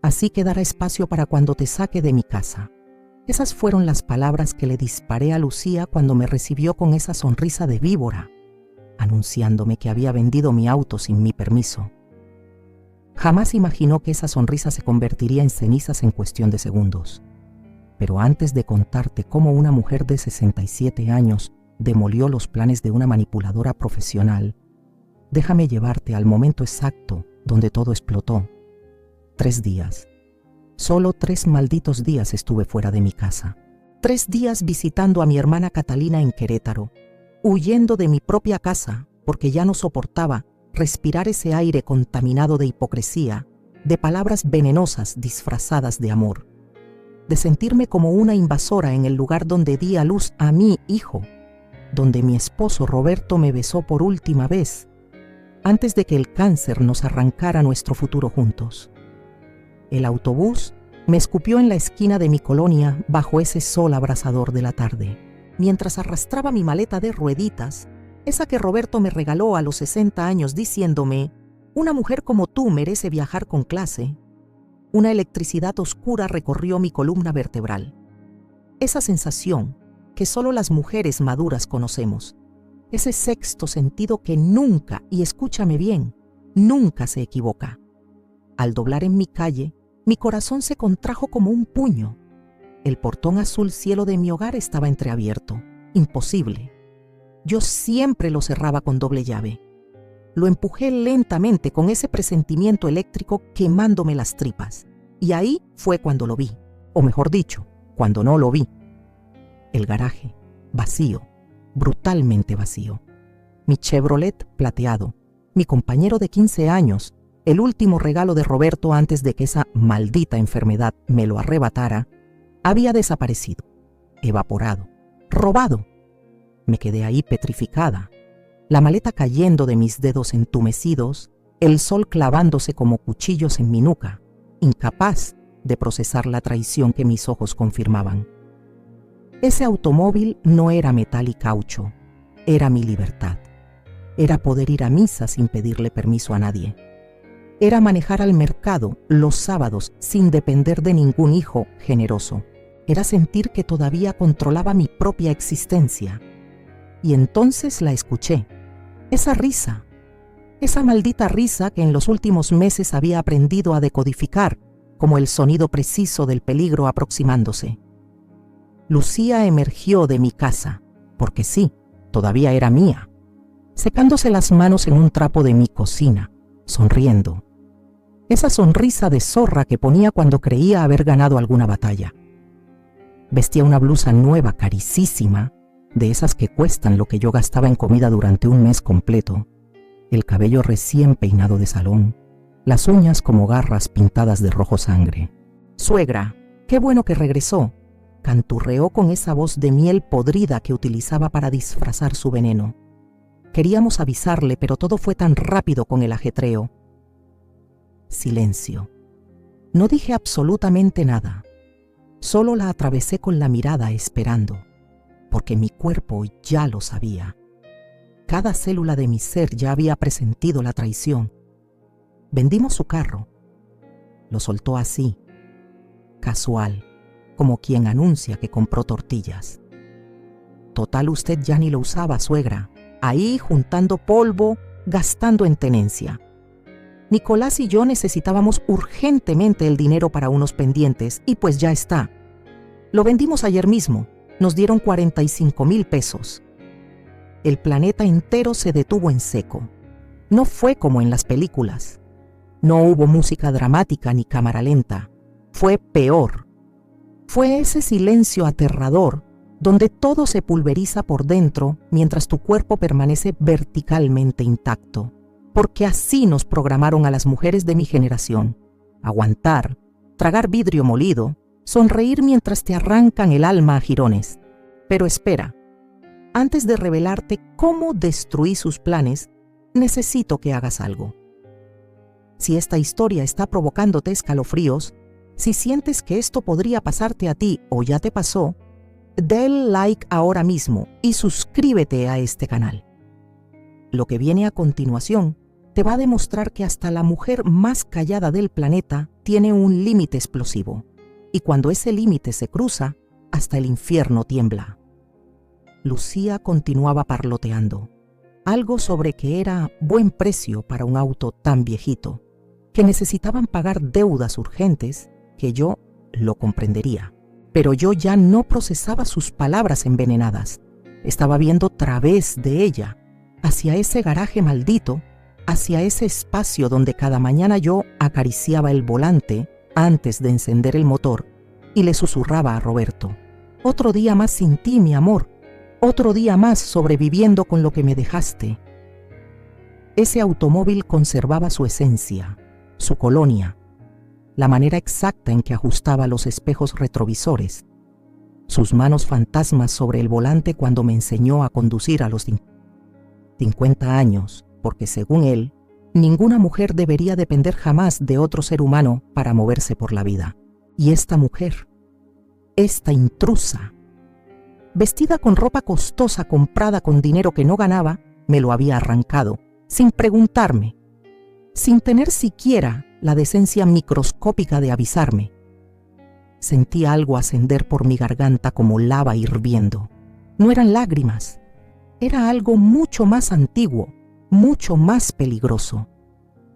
Así quedará espacio para cuando te saque de mi casa. Esas fueron las palabras que le disparé a Lucía cuando me recibió con esa sonrisa de víbora, anunciándome que había vendido mi auto sin mi permiso. Jamás imaginó que esa sonrisa se convertiría en cenizas en cuestión de segundos. Pero antes de contarte cómo una mujer de 67 años demolió los planes de una manipuladora profesional, déjame llevarte al momento exacto donde todo explotó. 3 días. Solo 3 malditos días estuve fuera de mi casa. 3 días visitando a mi hermana Catalina en Querétaro, huyendo de mi propia casa porque ya no soportaba respirar ese aire contaminado de hipocresía, de palabras venenosas disfrazadas de amor, de sentirme como una invasora en el lugar donde di a luz a mi hijo, donde mi esposo Roberto me besó por última vez, antes de que el cáncer nos arrancara nuestro futuro juntos. El autobús me escupió en la esquina de mi colonia bajo ese sol abrasador de la tarde, mientras arrastraba mi maleta de rueditas, esa que Roberto me regaló a los 60 años diciéndome: una mujer como tú merece viajar con clase. Una electricidad oscura recorrió mi columna vertebral. Esa sensación que solo las mujeres maduras conocemos, ese sexto sentido que nunca, y escúchame bien, nunca se equivoca. Al doblar en mi calle, mi corazón se contrajo como un puño. El portón azul cielo de mi hogar estaba entreabierto. Imposible. Yo siempre lo cerraba con doble llave. Lo empujé lentamente con ese presentimiento eléctrico quemándome las tripas. Y ahí fue cuando lo vi, o mejor dicho, cuando no lo vi. El garaje, vacío, brutalmente vacío. Mi Chevrolet plateado, mi compañero de 15 años, el último regalo de Roberto antes de que esa maldita enfermedad me lo arrebatara, había desaparecido, evaporado, robado. Me quedé ahí petrificada, la maleta cayendo de mis dedos entumecidos, el sol clavándose como cuchillos en mi nuca, incapaz de procesar la traición que mis ojos confirmaban. Ese automóvil no era metal y caucho, era mi libertad. Era poder ir a misa sin pedirle permiso a nadie. Era manejar al mercado los sábados sin depender de ningún hijo generoso. Era sentir que todavía controlaba mi propia existencia. Y entonces la escuché. Esa risa, esa maldita risa que en los últimos meses había aprendido a decodificar como el sonido preciso del peligro aproximándose. Lucía emergió de mi casa, porque sí, todavía era mía, secándose las manos en un trapo de mi cocina, sonriendo. Esa sonrisa de zorra que ponía cuando creía haber ganado alguna batalla. Vestía una blusa nueva, carísima, de esas que cuestan lo que yo gastaba en comida durante un mes completo, el cabello recién peinado de salón, las uñas como garras pintadas de rojo sangre. «Suegra, qué bueno que regresó», canturreó con esa voz de miel podrida que utilizaba para disfrazar su veneno. Queríamos avisarle, pero todo fue tan rápido con el ajetreo. Silencio. No dije absolutamente nada. Solo la atravesé con la mirada esperando, porque mi cuerpo ya lo sabía. Cada célula de mi ser ya había presentido la traición. Vendimos su carro. Lo soltó así, casual, como quien anuncia que compró tortillas. Total, usted ya ni lo usaba, suegra. Ahí juntando polvo, gastando en tenencia. Nicolás y yo necesitábamos urgentemente el dinero para unos pendientes y pues ya está. Lo vendimos ayer mismo. Nos dieron 45,000 pesos. El planeta entero se detuvo en seco. No fue como en las películas. No hubo música dramática ni cámara lenta. Fue peor. Fue ese silencio aterrador donde todo se pulveriza por dentro mientras tu cuerpo permanece verticalmente intacto. Porque así nos programaron a las mujeres de mi generación. Aguantar, tragar vidrio molido, sonreír mientras te arrancan el alma a jirones. Pero espera, antes de revelarte cómo destruí sus planes, necesito que hagas algo. Si esta historia está provocándote escalofríos, si sientes que esto podría pasarte a ti o ya te pasó, dale like ahora mismo y suscríbete a este canal. Lo que viene a continuación te va a demostrar que hasta la mujer más callada del planeta tiene un límite explosivo. Y cuando ese límite se cruza, hasta el infierno tiembla. Lucía continuaba parloteando, algo sobre que era buen precio para un auto tan viejito, que necesitaban pagar deudas urgentes, que yo lo comprendería. Pero yo ya no procesaba sus palabras envenenadas. Estaba viendo a través de ella, hacia ese garaje maldito, hacia ese espacio donde cada mañana yo acariciaba el volante antes de encender el motor y le susurraba a Roberto: otro día más sin ti, mi amor, otro día más sobreviviendo con lo que me dejaste. Ese automóvil conservaba su esencia, su colonia, la manera exacta en que ajustaba los espejos retrovisores, sus manos fantasmas sobre el volante cuando me enseñó a conducir a los 50 años, porque según él, ninguna mujer debería depender jamás de otro ser humano para moverse por la vida. Y esta mujer, esta intrusa, vestida con ropa costosa comprada con dinero que no ganaba, me lo había arrancado, sin preguntarme, sin tener siquiera la decencia microscópica de avisarme. Sentí algo ascender por mi garganta como lava hirviendo. No eran lágrimas, era algo mucho más antiguo, mucho más peligroso.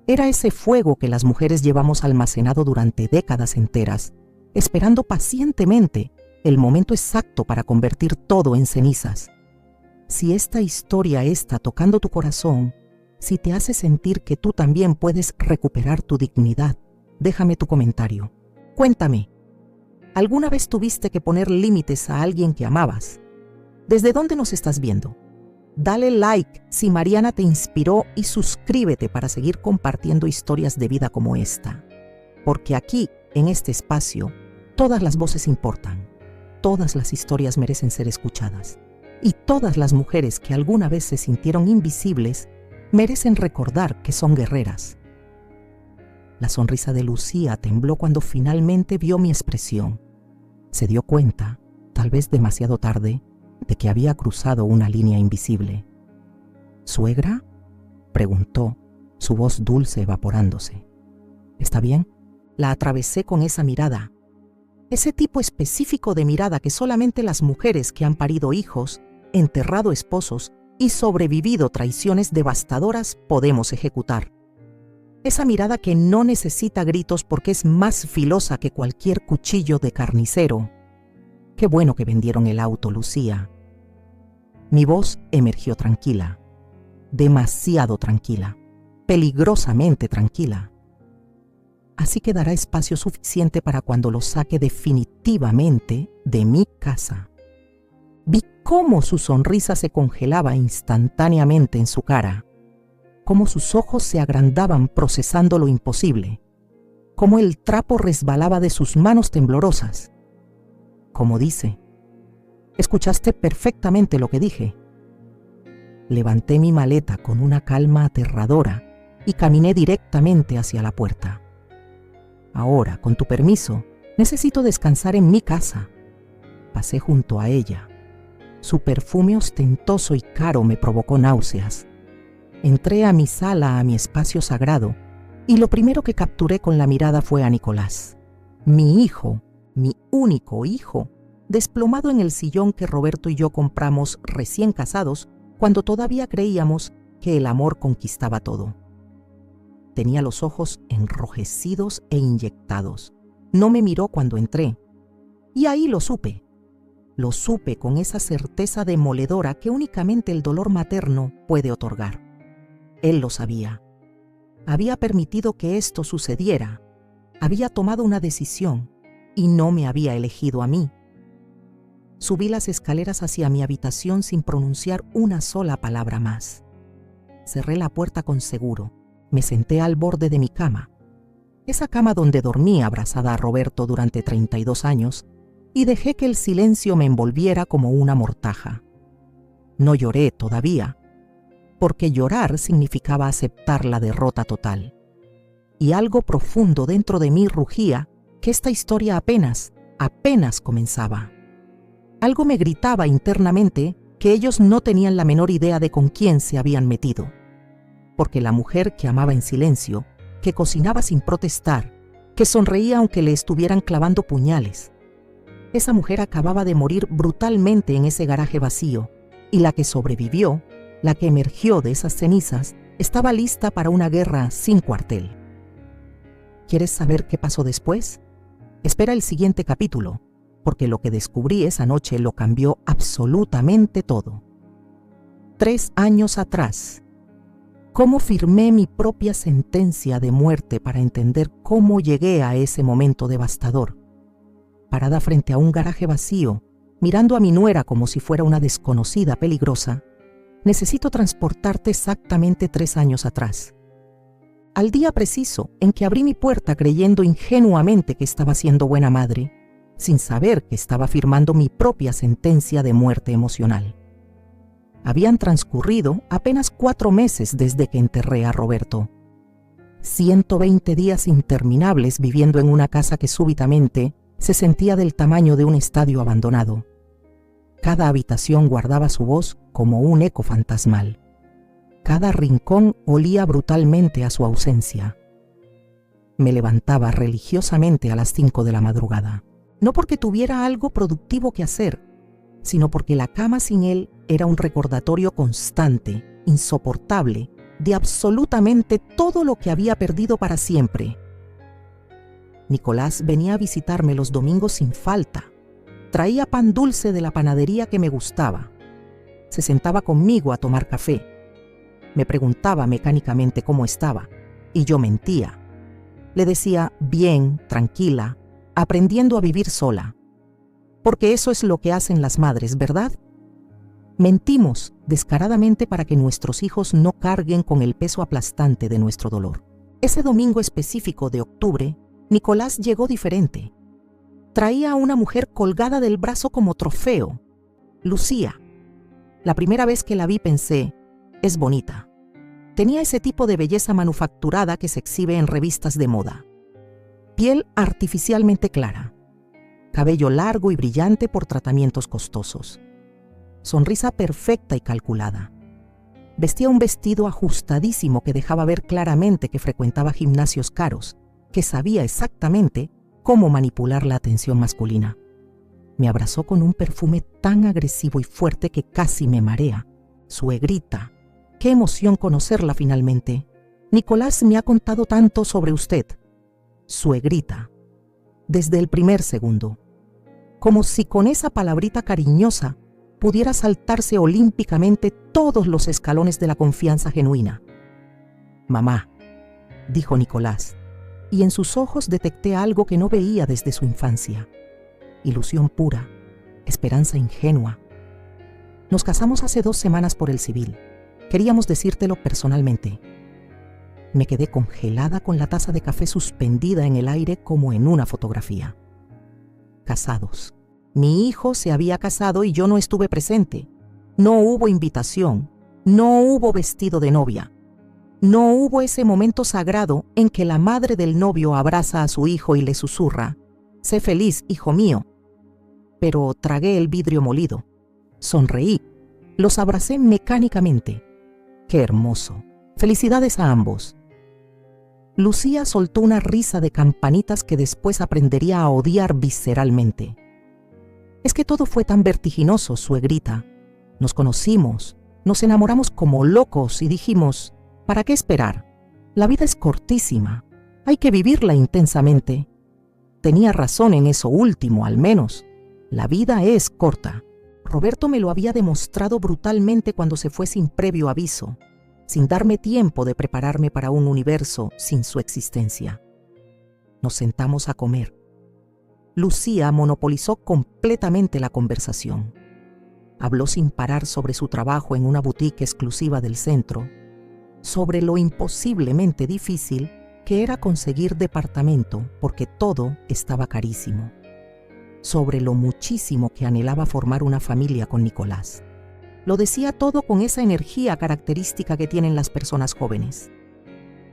Era ese fuego que las mujeres llevamos almacenado durante décadas enteras, esperando pacientemente el momento exacto para convertir todo en cenizas. Si esta historia está tocando tu corazón, si te hace sentir que tú también puedes recuperar tu dignidad, déjame tu comentario. Cuéntame, ¿alguna vez tuviste que poner límites a alguien que amabas? ¿Desde dónde nos estás viendo? Dale like si Mariana te inspiró y suscríbete para seguir compartiendo historias de vida como esta. Porque aquí, en este espacio, todas las voces importan. Todas las historias merecen ser escuchadas. Y todas las mujeres que alguna vez se sintieron invisibles merecen recordar que son guerreras. La sonrisa de Lucía tembló cuando finalmente vio mi expresión. Se dio cuenta, tal vez demasiado tarde, de que había cruzado una línea invisible. ¿Suegra?, preguntó, su voz dulce evaporándose. ¿Está bien? La atravesé con esa mirada. Ese tipo específico de mirada que solamente las mujeres que han parido hijos, enterrado esposos y sobrevivido traiciones devastadoras podemos ejecutar. Esa mirada que no necesita gritos porque es más filosa que cualquier cuchillo de carnicero. Qué bueno que vendieron el auto, Lucía. Mi voz emergió tranquila, demasiado tranquila, peligrosamente tranquila. Así que dará espacio suficiente para cuando lo saque definitivamente de mi casa. Vi cómo su sonrisa se congelaba instantáneamente en su cara, cómo sus ojos se agrandaban procesando lo imposible, cómo el trapo resbalaba de sus manos temblorosas. Como dice, escuchaste perfectamente lo que dije. Levanté mi maleta con una calma aterradora y caminé directamente hacia la puerta. Ahora, con tu permiso, necesito descansar en mi casa. Pasé junto a ella. Su perfume ostentoso y caro me provocó náuseas. Entré a mi sala, a mi espacio sagrado, y lo primero que capturé con la mirada fue a Nicolás, mi hijo, mi único hijo, desplomado en el sillón que Roberto y yo compramos recién casados cuando todavía creíamos que el amor conquistaba todo. Tenía los ojos enrojecidos e inyectados. No me miró cuando entré. Y ahí lo supe. Lo supe con esa certeza demoledora que únicamente el dolor materno puede otorgar. Él lo sabía. Había permitido que esto sucediera. Había tomado una decisión y no me había elegido a mí. Subí las escaleras hacia mi habitación sin pronunciar una sola palabra más. Cerré la puerta con seguro. Me senté al borde de mi cama, esa cama donde dormí abrazada a Roberto durante 32 años, y dejé que el silencio me envolviera como una mortaja. No lloré todavía, porque llorar significaba aceptar la derrota total. Y algo profundo dentro de mí rugía que esta historia apenas comenzaba. Algo me gritaba internamente que ellos no tenían la menor idea de con quién se habían metido. porque la mujer que amaba en silencio, que cocinaba sin protestar, que sonreía aunque le estuvieran clavando puñales, esa mujer acababa de morir brutalmente en ese garaje vacío, y la que sobrevivió, la que emergió de esas cenizas, estaba lista para una guerra sin cuartel. ¿Quieres saber qué pasó después? Espera el siguiente capítulo, porque lo que descubrí esa noche lo cambió absolutamente todo. 3 años atrás, ¿cómo firmé mi propia sentencia de muerte para entender cómo llegué a ese momento devastador? Parada frente a un garaje vacío, mirando a mi nuera como si fuera una desconocida peligrosa, necesito transportarte exactamente 3 años atrás. Al día preciso en que abrí mi puerta creyendo ingenuamente que estaba siendo buena madre, sin saber que estaba firmando mi propia sentencia de muerte emocional. Habían transcurrido apenas 4 meses desde que enterré a Roberto. 120 días interminables viviendo en una casa que súbitamente se sentía del tamaño de un estadio abandonado. Cada habitación guardaba su voz como un eco fantasmal. Cada rincón olía brutalmente a su ausencia. Me levantaba religiosamente a las 5 de la madrugada, no porque tuviera algo productivo que hacer, sino porque la cama sin él era un recordatorio constante, insoportable, de absolutamente todo lo que había perdido para siempre. Nicolás venía a visitarme los domingos sin falta. Traía pan dulce de la panadería que me gustaba. Se sentaba conmigo a tomar café. Me preguntaba mecánicamente cómo estaba, y yo mentía. Le decía, bien, tranquila, aprendiendo a vivir sola. Porque eso es lo que hacen las madres, ¿verdad? Mentimos descaradamente para que nuestros hijos no carguen con el peso aplastante de nuestro dolor. Ese domingo específico de octubre, Nicolás llegó diferente. Traía a una mujer colgada del brazo como trofeo, Lucía. La primera vez que la vi pensé, es bonita. Tenía ese tipo de belleza manufacturada que se exhibe en revistas de moda. Piel artificialmente clara, cabello largo y brillante por tratamientos costosos. Sonrisa perfecta y calculada. Vestía un vestido ajustadísimo que dejaba ver claramente que frecuentaba gimnasios caros, que sabía exactamente cómo manipular la atención masculina. Me abrazó con un perfume tan agresivo y fuerte que casi me marea. Suegrita, qué emoción conocerla finalmente. Nicolás me ha contado tanto sobre usted. Suegrita. Desde el primer segundo. Como si con esa palabrita cariñosa pudiera saltarse olímpicamente todos los escalones de la confianza genuina. Mamá, dijo Nicolás, y en sus ojos detecté algo que no veía desde su infancia. Ilusión pura, esperanza ingenua. Nos casamos hace 2 semanas por el civil. Queríamos decírtelo personalmente. Me quedé congelada con la taza de café suspendida en el aire como en una fotografía. Casados. Mi hijo se había casado y yo no estuve presente. No hubo invitación. No hubo vestido de novia. No hubo ese momento sagrado en que la madre del novio abraza a su hijo y le susurra, «Sé feliz, hijo mío». Pero tragué el vidrio molido. Sonreí. Los abracé mecánicamente. ¡Qué hermoso! Felicidades a ambos. Lucía soltó una risa de campanitas que después aprendería a odiar visceralmente. Es que todo fue tan vertiginoso, suegrita. Nos conocimos, nos enamoramos como locos y dijimos, ¿para qué esperar? La vida es cortísima, hay que vivirla intensamente. Tenía razón en eso último, al menos. La vida es corta. Roberto me lo había demostrado brutalmente cuando se fue sin previo aviso, sin darme tiempo de prepararme para un universo sin su existencia. Nos sentamos a comer. Lucía monopolizó completamente la conversación. Habló sin parar sobre su trabajo en una boutique exclusiva del centro, sobre lo imposiblemente difícil que era conseguir departamento porque todo estaba carísimo, sobre lo muchísimo que anhelaba formar una familia con Nicolás. Lo decía todo con esa energía característica que tienen las personas jóvenes,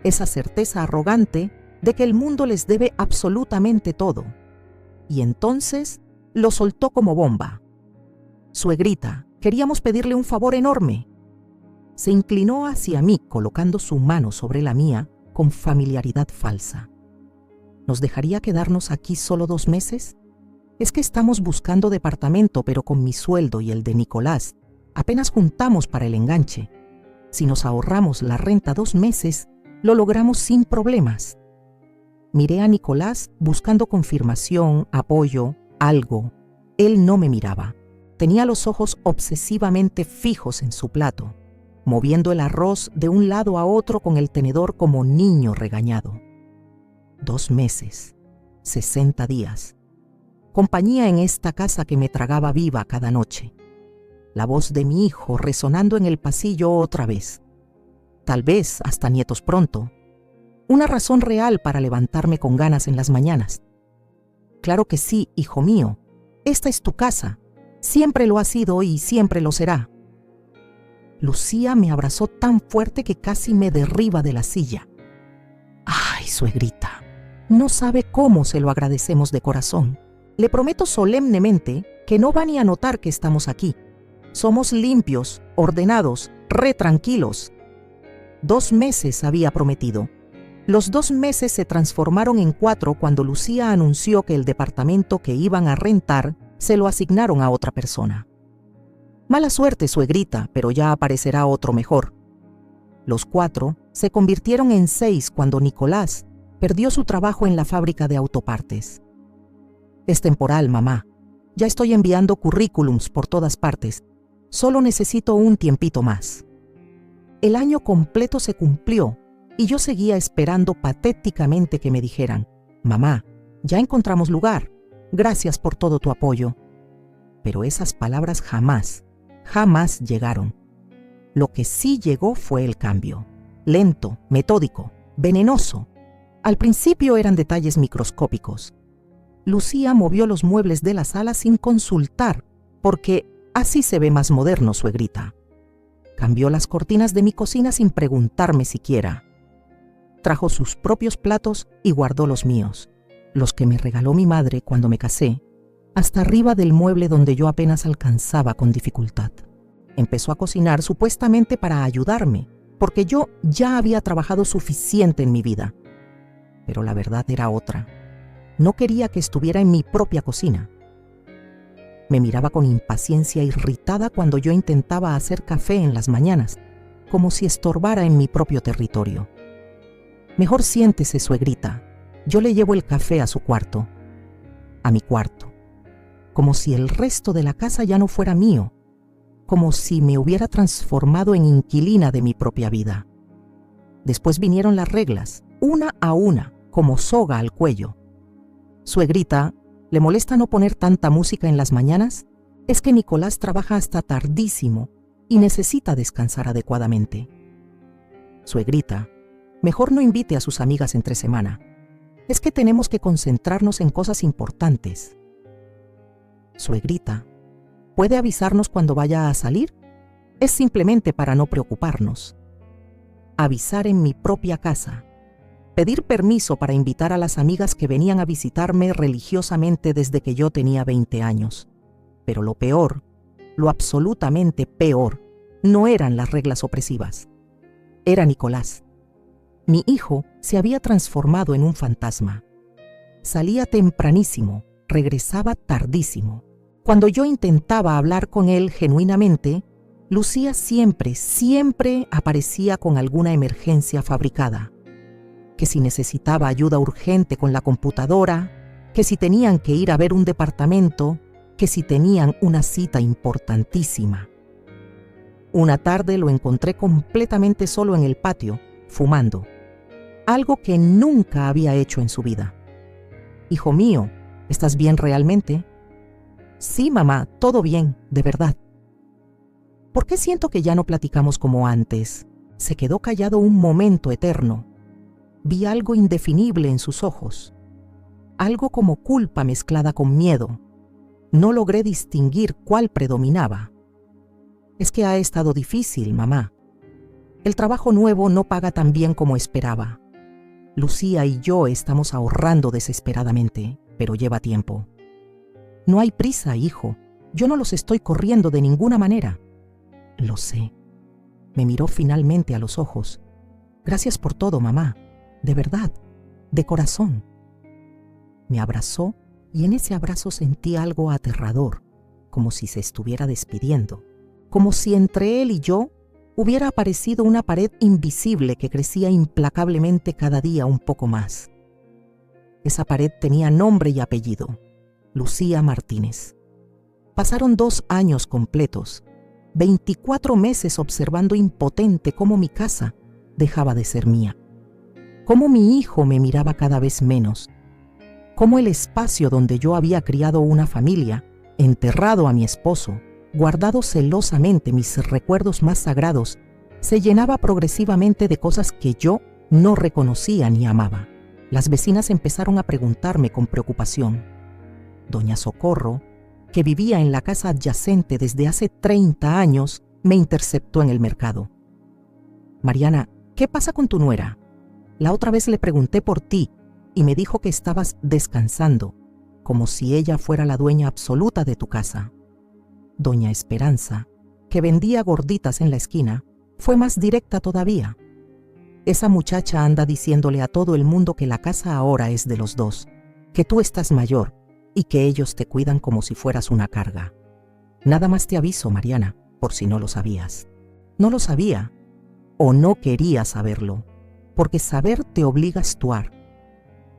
esa certeza arrogante de que el mundo les debe absolutamente todo. Y entonces lo soltó como bomba. Suegrita, queríamos pedirle un favor enorme. Se inclinó hacia mí colocando su mano sobre la mía con familiaridad falsa. ¿Nos dejaría quedarnos aquí solo 2 meses? Es que estamos buscando departamento, pero con mi sueldo y el de Nicolás apenas juntamos para el enganche. Si nos ahorramos la renta 2 meses, lo logramos sin problemas. Miré a Nicolás buscando confirmación, apoyo, algo. Él no me miraba. Tenía los ojos obsesivamente fijos en su plato, moviendo el arroz de un lado a otro con el tenedor como niño regañado. 2 meses, 60 días. Compañía en esta casa que me tragaba viva cada noche. La voz de mi hijo resonando en el pasillo otra vez. Tal vez hasta nietos pronto. Una razón real para levantarme con ganas en las mañanas. Claro que sí, hijo mío. Esta es tu casa. Siempre lo ha sido y siempre lo será. Lucía me abrazó tan fuerte que casi me derriba de la silla. Ay, suegrita, no sabe cómo se lo agradecemos de corazón. Le prometo solemnemente que no va ni a notar que estamos aquí. Somos limpios, ordenados, tranquilos. 2 meses había prometido. Los 2 meses se transformaron en 4 cuando Lucía anunció que el departamento que iban a rentar se lo asignaron a otra persona. Mala suerte, suegrita, pero ya aparecerá otro mejor. Los 4 se convirtieron en 6 cuando Nicolás perdió su trabajo en la fábrica de autopartes. Es temporal, mamá. Ya estoy enviando currículums por todas partes. Solo necesito un tiempito más. El año completo se cumplió y yo seguía esperando patéticamente que me dijeran: mamá, ya encontramos lugar. Gracias por todo tu apoyo. Pero esas palabras jamás llegaron. Lo que sí llegó fue el cambio. Lento, metódico, venenoso. Al principio eran detalles microscópicos. Lucía movió los muebles de la sala sin consultar, porque así se ve más moderno, suegrita. Cambió las cortinas de mi cocina sin preguntarme siquiera. Trajo sus propios platos y guardó los míos, los que me regaló mi madre cuando me casé, hasta arriba del mueble donde yo apenas alcanzaba con dificultad. Empezó a cocinar supuestamente para ayudarme, porque yo ya había trabajado suficiente en mi vida. Pero la verdad era otra. No quería que estuviera en mi propia cocina. Me miraba con impaciencia irritada cuando yo intentaba hacer café en las mañanas, como si estorbara en mi propio territorio. Mejor siéntese, suegrita. Yo le llevo el café a su cuarto. A mi cuarto. Como si el resto de la casa ya no fuera mío. Como si me hubiera transformado en inquilina de mi propia vida. Después vinieron las reglas, una a una, como soga al cuello. Suegrita, ¿le molesta no poner tanta música en las mañanas? Es que Nicolás trabaja hasta tardísimo y necesita descansar adecuadamente. Suegrita, mejor no invite a sus amigas entre semana. Es que tenemos que concentrarnos en cosas importantes. Suegrita, ¿puede avisarnos cuando vaya a salir? Es simplemente para no preocuparnos. Avisar en mi propia casa. Pedir permiso para invitar a las amigas que venían a visitarme religiosamente desde que yo tenía 20 años. Pero lo peor, lo absolutamente peor, no eran las reglas opresivas. Era Nicolás. Mi hijo se había transformado en un fantasma. Salía tempranísimo, regresaba tardísimo. Cuando yo intentaba hablar con él genuinamente, Lucía siempre aparecía con alguna emergencia fabricada. Que si necesitaba ayuda urgente con la computadora, que si tenían que ir a ver un departamento, que si tenían una cita importantísima. Una tarde lo encontré completamente solo en el patio, fumando. Algo que nunca había hecho en su vida. Hijo mío, ¿estás bien realmente? Sí, mamá, todo bien, de verdad. ¿Por qué siento que ya no platicamos como antes? Se quedó callado un momento eterno. Vi algo indefinible en sus ojos. Algo como culpa mezclada con miedo. No logré distinguir cuál predominaba. Es que ha estado difícil, mamá. El trabajo nuevo no paga tan bien como esperaba. Lucía y yo estamos ahorrando desesperadamente, pero lleva tiempo. No hay prisa, hijo. Yo no los estoy corriendo de ninguna manera. Lo sé. Me miró finalmente a los ojos. Gracias por todo, mamá. De verdad, de corazón. Me abrazó y en ese abrazo sentí algo aterrador, como si se estuviera despidiendo, como si entre él y yo hubiera aparecido una pared invisible que crecía implacablemente cada día un poco más. Esa pared tenía nombre y apellido: Lucía Martínez. Pasaron 2 años completos, 24 meses observando impotente cómo mi casa dejaba de ser mía, cómo mi hijo me miraba cada vez menos, cómo el espacio donde yo había criado una familia, enterrado a mi esposo, guardado celosamente mis recuerdos más sagrados, se llenaba progresivamente de cosas que yo no reconocía ni amaba. Las vecinas empezaron a preguntarme con preocupación. Doña Socorro, que vivía en la casa adyacente desde hace 30 años, me interceptó en el mercado. Mariana, ¿qué pasa con tu nuera? La otra vez le pregunté por ti y me dijo que estabas descansando, como si ella fuera la dueña absoluta de tu casa. Doña Esperanza, que vendía gorditas en la esquina, fue más directa todavía. Esa muchacha anda diciéndole a todo el mundo que la casa ahora es de los dos, que tú estás mayor y que ellos te cuidan como si fueras una carga. Nada más te aviso, Mariana, por si no lo sabías. No lo sabía, o no quería saberlo, porque saber te obliga a actuar.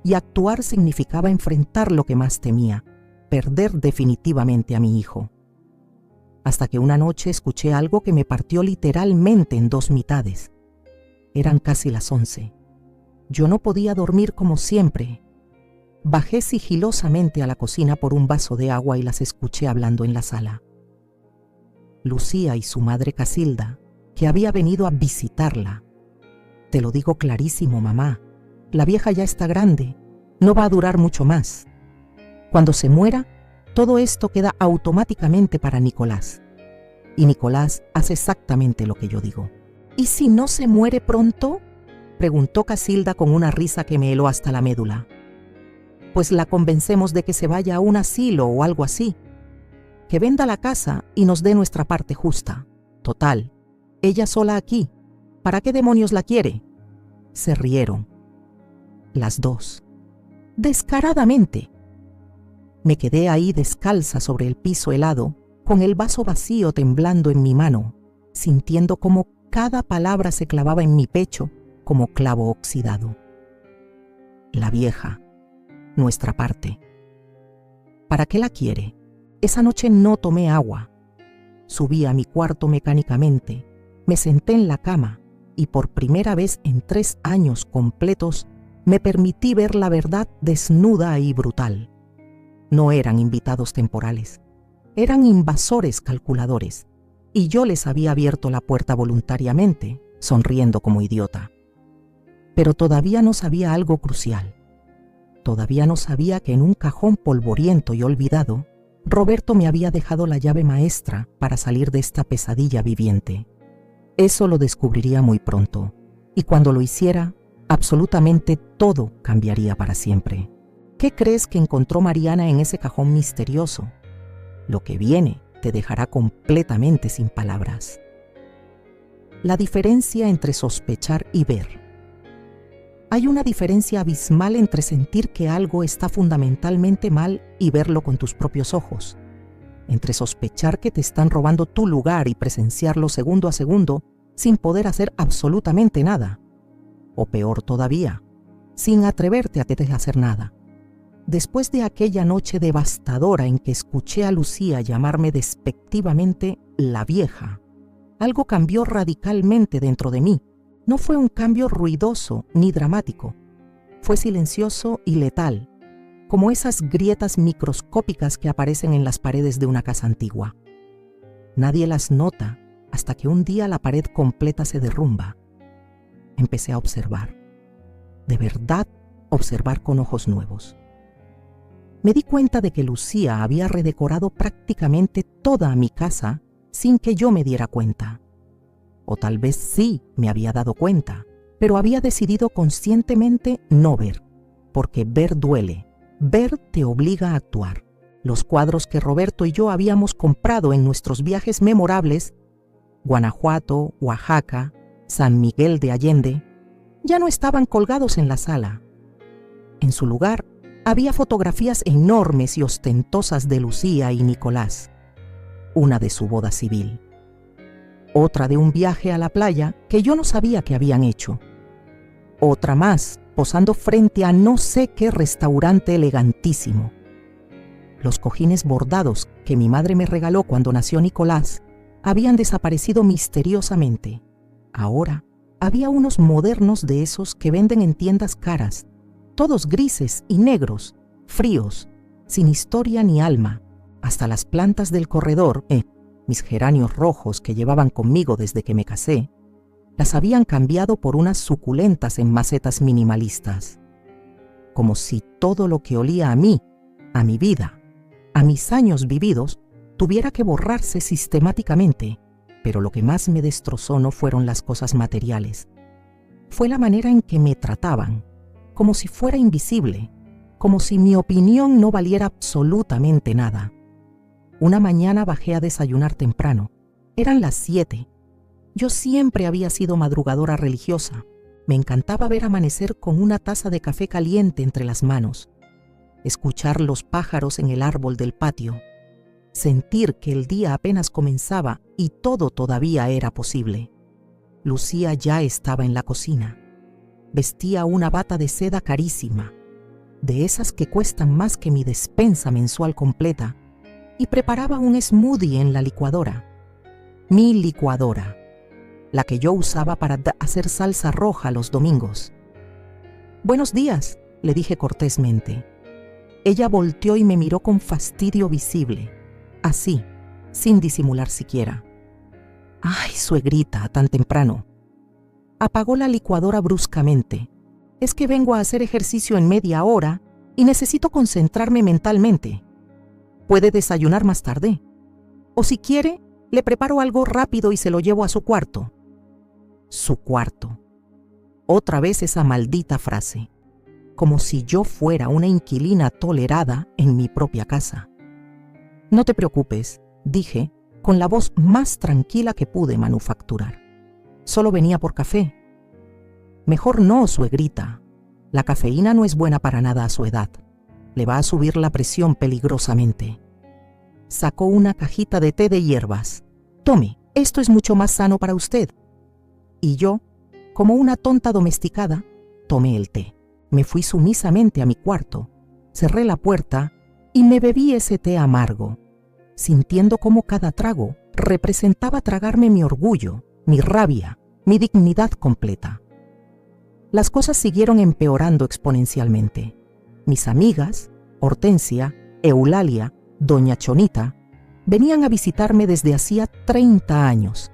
Y actuar significaba enfrentar lo que más temía, perder definitivamente a mi hijo. Hasta que una noche escuché algo que me partió literalmente en 2 mitades. Eran casi las 11. Yo no podía dormir como siempre. Bajé sigilosamente a la cocina por un vaso de agua y las escuché hablando en la sala. Lucía y su madre Casilda, que había venido a visitarla. Te lo digo clarísimo, mamá. La vieja ya está grande. No va a durar mucho más. Cuando se muera, todo esto queda automáticamente para Nicolás. Y Nicolás hace exactamente lo que yo digo. ¿Y si no se muere pronto?, preguntó Casilda con una risa que me heló hasta la médula. Pues la convencemos de que se vaya a un asilo o algo así. Que venda la casa y nos dé nuestra parte justa. Total, ella sola aquí. ¿Para qué demonios la quiere? Se rieron. Las dos. Descaradamente. Me quedé ahí descalza sobre el piso helado, con el vaso vacío temblando en mi mano, sintiendo cómo cada palabra se clavaba en mi pecho como clavo oxidado. La vieja, nuestra parte. ¿Para qué la quiere? Esa noche no tomé agua. Subí a mi cuarto mecánicamente, me senté en la cama y por primera vez en 3 años completos me permití ver la verdad desnuda y brutal. No eran invitados temporales, eran invasores calculadores, y yo les había abierto la puerta voluntariamente, sonriendo como idiota. Pero todavía no sabía algo crucial. Todavía no sabía que en un cajón polvoriento y olvidado, Roberto me había dejado la llave maestra para salir de esta pesadilla viviente. Eso lo descubriría muy pronto, y cuando lo hiciera, absolutamente todo cambiaría para siempre. ¿Qué crees que encontró Mariana en ese cajón misterioso? Lo que viene te dejará completamente sin palabras. La diferencia entre sospechar y ver. Hay una diferencia abismal entre sentir que algo está fundamentalmente mal y verlo con tus propios ojos. Entre sospechar que te están robando tu lugar y presenciarlo segundo a segundo sin poder hacer absolutamente nada. O peor todavía, sin atreverte a hacer nada. Después de aquella noche devastadora en que escuché a Lucía llamarme despectivamente la vieja, algo cambió radicalmente dentro de mí. No fue un cambio ruidoso ni dramático. Fue silencioso y letal, como esas grietas microscópicas que aparecen en las paredes de una casa antigua. Nadie las nota hasta que un día la pared completa se derrumba. Empecé a observar. De verdad, observar con ojos nuevos. Me di cuenta de que Lucía había redecorado prácticamente toda mi casa sin que yo me diera cuenta. O tal vez sí me había dado cuenta, pero había decidido conscientemente no ver, porque ver duele, ver te obliga a actuar. Los cuadros que Roberto y yo habíamos comprado en nuestros viajes memorables Guanajuato, Oaxaca, San Miguel de Allende, ya no estaban colgados en la sala. En su lugar, había fotografías enormes y ostentosas de Lucía y Nicolás, una de su boda civil, otra de un viaje a la playa que yo no sabía que habían hecho, otra más posando frente a no sé qué restaurante elegantísimo. Los cojines bordados que mi madre me regaló cuando nació Nicolás habían desaparecido misteriosamente. Ahora había unos modernos de esos que venden en tiendas caras, todos grises y negros, fríos, sin historia ni alma. Hasta las plantas del corredor, mis geranios rojos que llevaban conmigo desde que me casé, las habían cambiado por unas suculentas en macetas minimalistas. Como si todo lo que olía a mí, a mi vida, a mis años vividos, tuviera que borrarse sistemáticamente. Pero lo que más me destrozó no fueron las cosas materiales. Fue la manera en que me trataban, como si fuera invisible, como si mi opinión no valiera absolutamente nada. Una mañana bajé a desayunar temprano. Eran las 7. Yo siempre había sido madrugadora religiosa. Me encantaba ver amanecer con una taza de café caliente entre las manos, escuchar los pájaros en el árbol del patio, sentir que el día apenas comenzaba y todo todavía era posible. Lucía ya estaba en la cocina. Vestía una bata de seda carísima, de esas que cuestan más que mi despensa mensual completa, y preparaba un smoothie en la licuadora. Mi licuadora, la que yo usaba para hacer salsa roja los domingos. «Buenos días», le dije cortésmente. Ella volteó y me miró con fastidio visible, así, sin disimular siquiera. «Ay, suegrita, tan temprano». Apagó la licuadora bruscamente. «Es que vengo a hacer ejercicio en media hora y necesito concentrarme mentalmente. Puede desayunar más tarde. O si quiere, le preparo algo rápido y se lo llevo a su cuarto». Su cuarto. Otra vez esa maldita frase. Como si yo fuera una inquilina tolerada en mi propia casa. «No te preocupes», dije, con la voz más tranquila que pude manufacturar. «Solo venía por café». «Mejor no, suegrita. La cafeína no es buena para nada a su edad. Le va a subir la presión peligrosamente». Sacó una cajita de té de hierbas. «Tome, esto es mucho más sano para usted». Y yo, como una tonta domesticada, tomé el té. Me fui sumisamente a mi cuarto, cerré la puerta y me bebí ese té amargo, sintiendo cómo cada trago representaba tragarme mi orgullo, mi rabia, mi dignidad completa. Las cosas siguieron empeorando exponencialmente. Mis amigas, Hortensia, Eulalia, Doña Chonita, venían a visitarme desde hacía 30 años.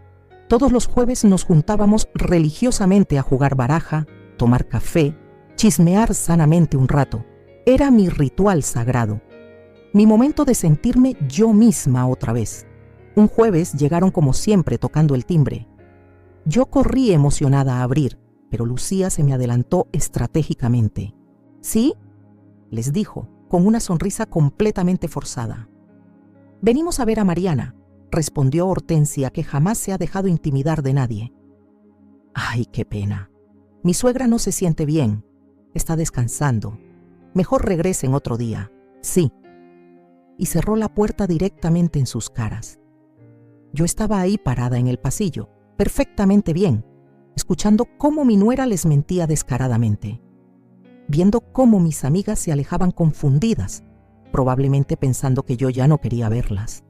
Todos los jueves nos juntábamos religiosamente a jugar baraja, tomar café, chismear sanamente un rato. Era mi ritual sagrado, mi momento de sentirme yo misma otra vez. Un jueves llegaron como siempre tocando el timbre. Yo corrí emocionada a abrir, pero Lucía se me adelantó estratégicamente. «¿Sí?», les dijo, con una sonrisa completamente forzada. «Venimos a ver a Mariana», respondió Hortensia, que jamás se ha dejado intimidar de nadie. «Ay, qué pena. Mi suegra no se siente bien. Está descansando. Mejor regresen otro día». «Sí». Y cerró la puerta directamente en sus caras. Yo estaba ahí parada en el pasillo, perfectamente bien, escuchando cómo mi nuera les mentía descaradamente, viendo cómo mis amigas se alejaban confundidas, probablemente pensando que yo ya no quería verlas.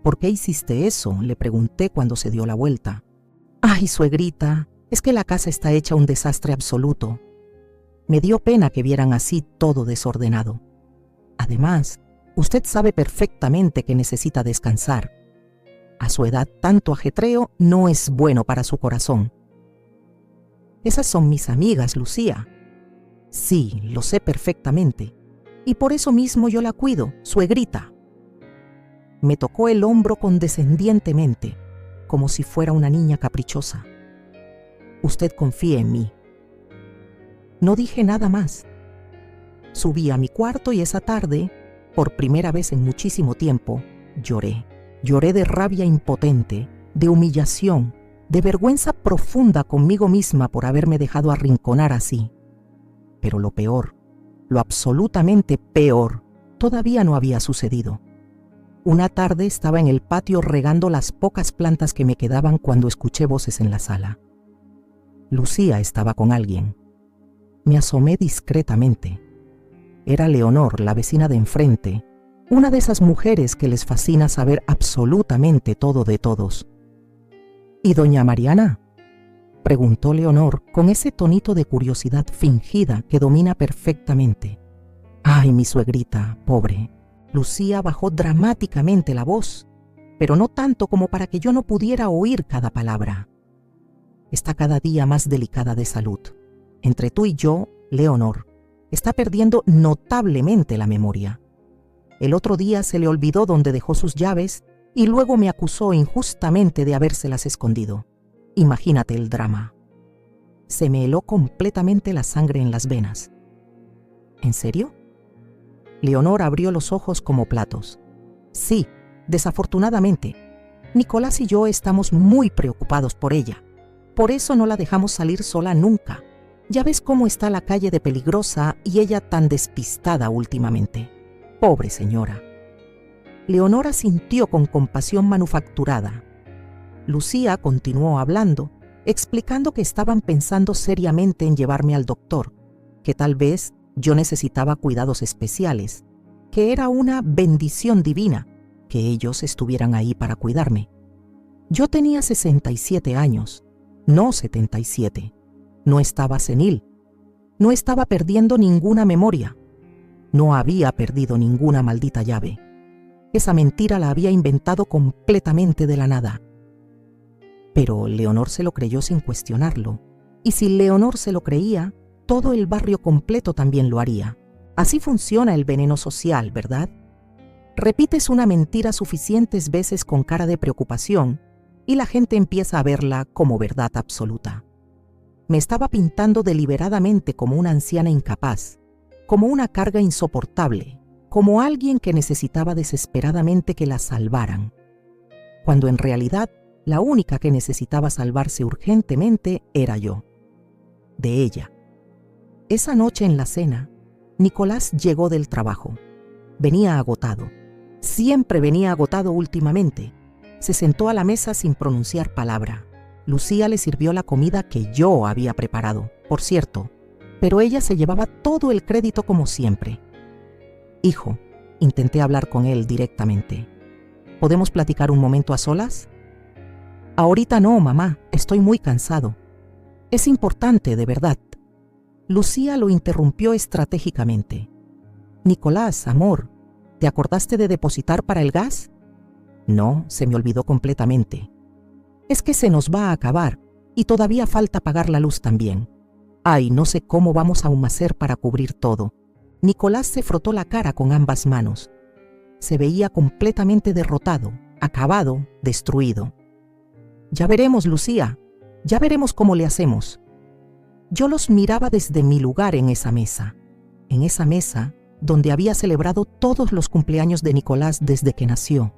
«¿Por qué hiciste eso?», le pregunté cuando se dio la vuelta. «Ay, suegrita, es que la casa está hecha un desastre absoluto». Me dio pena que vieran así todo desordenado. «Además, usted sabe perfectamente que necesita descansar. A su edad, tanto ajetreo no es bueno para su corazón». «Esas son mis amigas, Lucía». «Sí, lo sé perfectamente. Y por eso mismo yo la cuido, suegrita». Me tocó el hombro condescendientemente, como si fuera una niña caprichosa. «Usted confíe en mí». No dije nada más. Subí a mi cuarto y esa tarde, por primera vez en muchísimo tiempo, lloré. Lloré de rabia impotente, de humillación, de vergüenza profunda conmigo misma por haberme dejado arrinconar así. Pero lo peor, lo absolutamente peor, todavía no había sucedido. Una tarde estaba en el patio regando las pocas plantas que me quedaban cuando escuché voces en la sala. Lucía estaba con alguien. Me asomé discretamente. Era Leonor, la vecina de enfrente, una de esas mujeres que les fascina saber absolutamente todo de todos. ¿Y doña Mariana?, preguntó Leonor con ese tonito de curiosidad fingida que domina perfectamente. ¡Ay, mi suegrita, pobre! Lucía bajó dramáticamente la voz, pero no tanto como para que yo no pudiera oír cada palabra. Está cada día más delicada de salud. Entre tú y yo, Leonor, está perdiendo notablemente la memoria. El otro día se le olvidó dónde dejó sus llaves y luego me acusó injustamente de habérselas escondido. Imagínate el drama. Se me heló completamente la sangre en las venas. ¿En serio? Leonor abrió los ojos como platos. Sí, desafortunadamente. Nicolás y yo estamos muy preocupados por ella. Por eso no la dejamos salir sola nunca. Ya ves cómo está la calle de peligrosa y ella tan despistada últimamente. Pobre señora. Leonora sintió con compasión manufacturada. Lucía continuó hablando, explicando que estaban pensando seriamente en llevarme al doctor, que tal vez yo necesitaba cuidados especiales, que era una bendición divina que ellos estuvieran ahí para cuidarme. Yo tenía 67 años, no 77. No estaba senil, no estaba perdiendo ninguna memoria, no había perdido ninguna maldita llave. Esa mentira la había inventado completamente de la nada. Pero Leonor se lo creyó sin cuestionarlo, y si Leonor se lo creía, todo el barrio completo también lo haría. Así funciona el veneno social, ¿verdad? Repites una mentira suficientes veces con cara de preocupación, y la gente empieza a verla como verdad absoluta. Me estaba pintando deliberadamente como una anciana incapaz, como una carga insoportable, como alguien que necesitaba desesperadamente que la salvaran, cuando en realidad la única que necesitaba salvarse urgentemente era yo, de ella. Esa noche en la cena, Nicolás llegó del trabajo. Venía agotado. Siempre venía agotado últimamente. Se sentó a la mesa sin pronunciar palabra. Lucía le sirvió la comida que yo había preparado, por cierto, pero ella se llevaba todo el crédito como siempre. Hijo, intenté hablar con él directamente. ¿Podemos platicar un momento a solas? Ahorita no, mamá, estoy muy cansado. Es importante, de verdad. Lucía lo interrumpió estratégicamente. Nicolás, amor, ¿te acordaste de depositar para el gas? No, se me olvidó completamente. Es que se nos va a acabar y todavía falta pagar la luz también. Ay, no sé cómo vamos a hacer para cubrir todo. Nicolás se frotó la cara con ambas manos. Se veía completamente derrotado, acabado, destruido. Ya veremos, Lucía, ya veremos cómo le hacemos. Yo los miraba desde mi lugar en esa mesa donde había celebrado todos los cumpleaños de Nicolás desde que nació,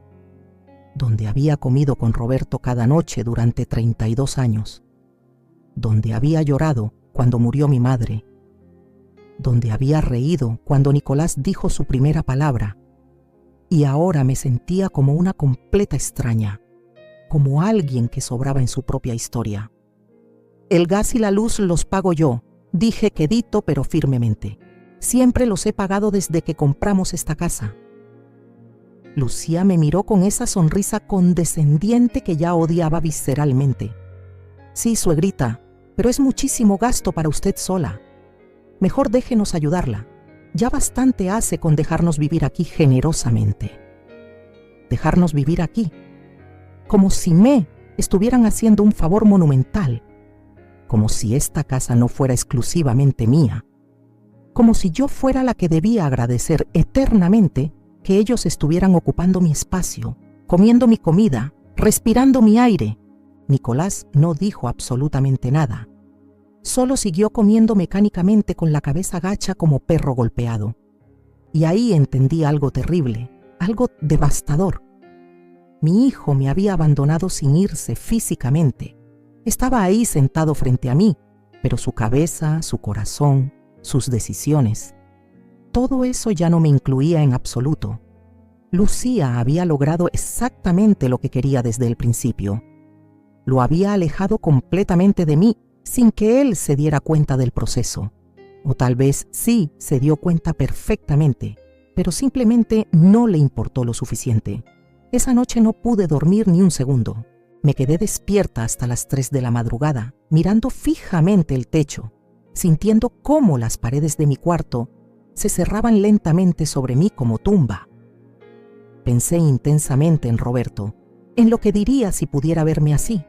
donde había comido con Roberto cada noche durante 32 años, donde había llorado cuando murió mi madre, donde había reído cuando Nicolás dijo su primera palabra, y ahora me sentía como una completa extraña, como alguien que sobraba en su propia historia. El gas y la luz los pago yo, dije quedito pero firmemente. Siempre los he pagado desde que compramos esta casa. Lucía me miró con esa sonrisa condescendiente que ya odiaba visceralmente. Sí, suegrita, pero es muchísimo gasto para usted sola. Mejor déjenos ayudarla. Ya bastante hace con dejarnos vivir aquí generosamente. Dejarnos vivir aquí. Como si me estuvieran haciendo un favor monumental. Como si esta casa no fuera exclusivamente mía. Como si yo fuera la que debía agradecer eternamente que ellos estuvieran ocupando mi espacio, comiendo mi comida, respirando mi aire. Nicolás no dijo absolutamente nada. Solo siguió comiendo mecánicamente con la cabeza gacha como perro golpeado. Y ahí entendí algo terrible, algo devastador. Mi hijo me había abandonado sin irse físicamente. Estaba ahí sentado frente a mí, pero su cabeza, su corazón, sus decisiones, todo eso ya no me incluía en absoluto. Lucía había logrado exactamente lo que quería desde el principio. Lo había alejado completamente de mí sin que él se diera cuenta del proceso. O tal vez sí se dio cuenta perfectamente, pero simplemente no le importó lo suficiente. Esa noche no pude dormir ni un segundo. Me quedé despierta hasta las 3 de la madrugada, mirando fijamente el techo, sintiendo cómo las paredes de mi cuarto se cerraban lentamente sobre mí como tumba. Pensé intensamente en Roberto, en lo que diría si pudiera verme así.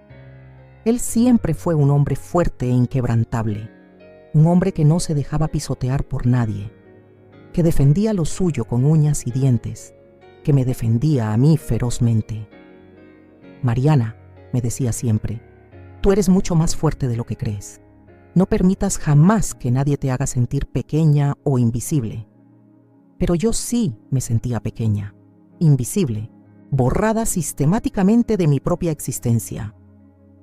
Él siempre fue un hombre fuerte e inquebrantable, un hombre que no se dejaba pisotear por nadie, que defendía lo suyo con uñas y dientes, que me defendía a mí ferozmente. Mariana, me decía siempre, tú eres mucho más fuerte de lo que crees. No permitas jamás que nadie te haga sentir pequeña o invisible. Pero yo sí me sentía pequeña, invisible, borrada sistemáticamente de mi propia existencia.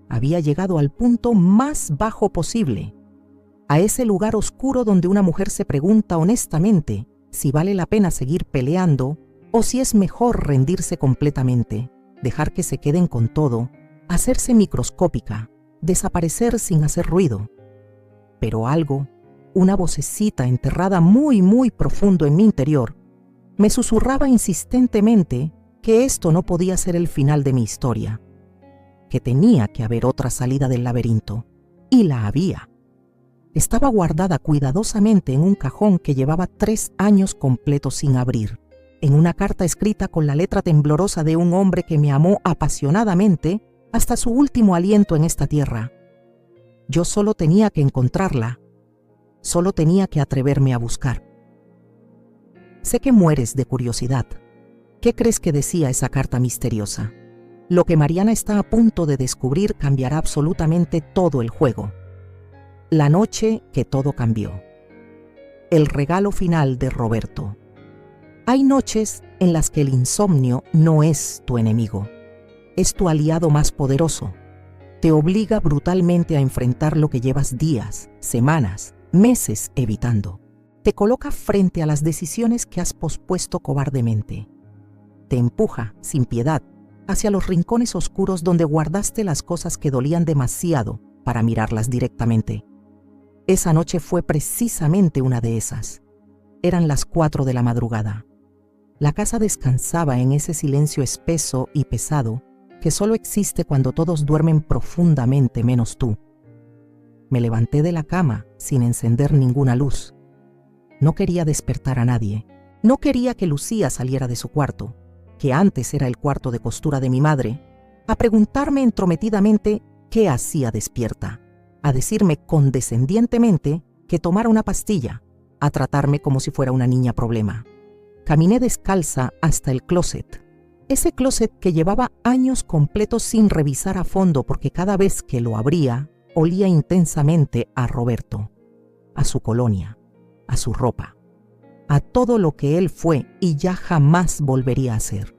Había llegado al punto más bajo posible, a ese lugar oscuro donde una mujer se pregunta honestamente si vale la pena seguir peleando o si es mejor rendirse completamente, dejar que se queden con todo, hacerse microscópica, desaparecer sin hacer ruido. Pero algo, una vocecita enterrada muy profundo en mi interior, me susurraba insistentemente que esto no podía ser el final de mi historia, que tenía que haber otra salida del laberinto, y la había. Estaba guardada cuidadosamente en un cajón que llevaba 3 años completos sin abrir, en una carta escrita con la letra temblorosa de un hombre que me amó apasionadamente hasta su último aliento en esta tierra. Yo solo tenía que encontrarla, solo tenía que atreverme a buscar. Sé que mueres de curiosidad. ¿Qué crees que decía esa carta misteriosa? Lo que Mariana está a punto de descubrir cambiará absolutamente todo el juego. La noche que todo cambió. El regalo final de Roberto. Hay noches en las que el insomnio no es tu enemigo, es tu aliado más poderoso. Te obliga brutalmente a enfrentar lo que llevas días, semanas, meses evitando. Te coloca frente a las decisiones que has pospuesto cobardemente. Te empuja, sin piedad, hacia los rincones oscuros donde guardaste las cosas que dolían demasiado para mirarlas directamente. Esa noche fue precisamente una de esas. Eran las 4 de la madrugada. La casa descansaba en ese silencio espeso y pesado que solo existe cuando todos duermen profundamente menos tú. Me levanté de la cama sin encender ninguna luz. No quería despertar a nadie. No quería que Lucía saliera de su cuarto, que antes era el cuarto de costura de mi madre, a preguntarme entrometidamente qué hacía despierta, a decirme condescendientemente que tomara una pastilla, a tratarme como si fuera una niña problema. Caminé descalza hasta el closet. Ese closet que llevaba años completos sin revisar a fondo porque cada vez que lo abría, olía intensamente a Roberto, a su colonia, a su ropa, a todo lo que él fue y ya jamás volvería a ser.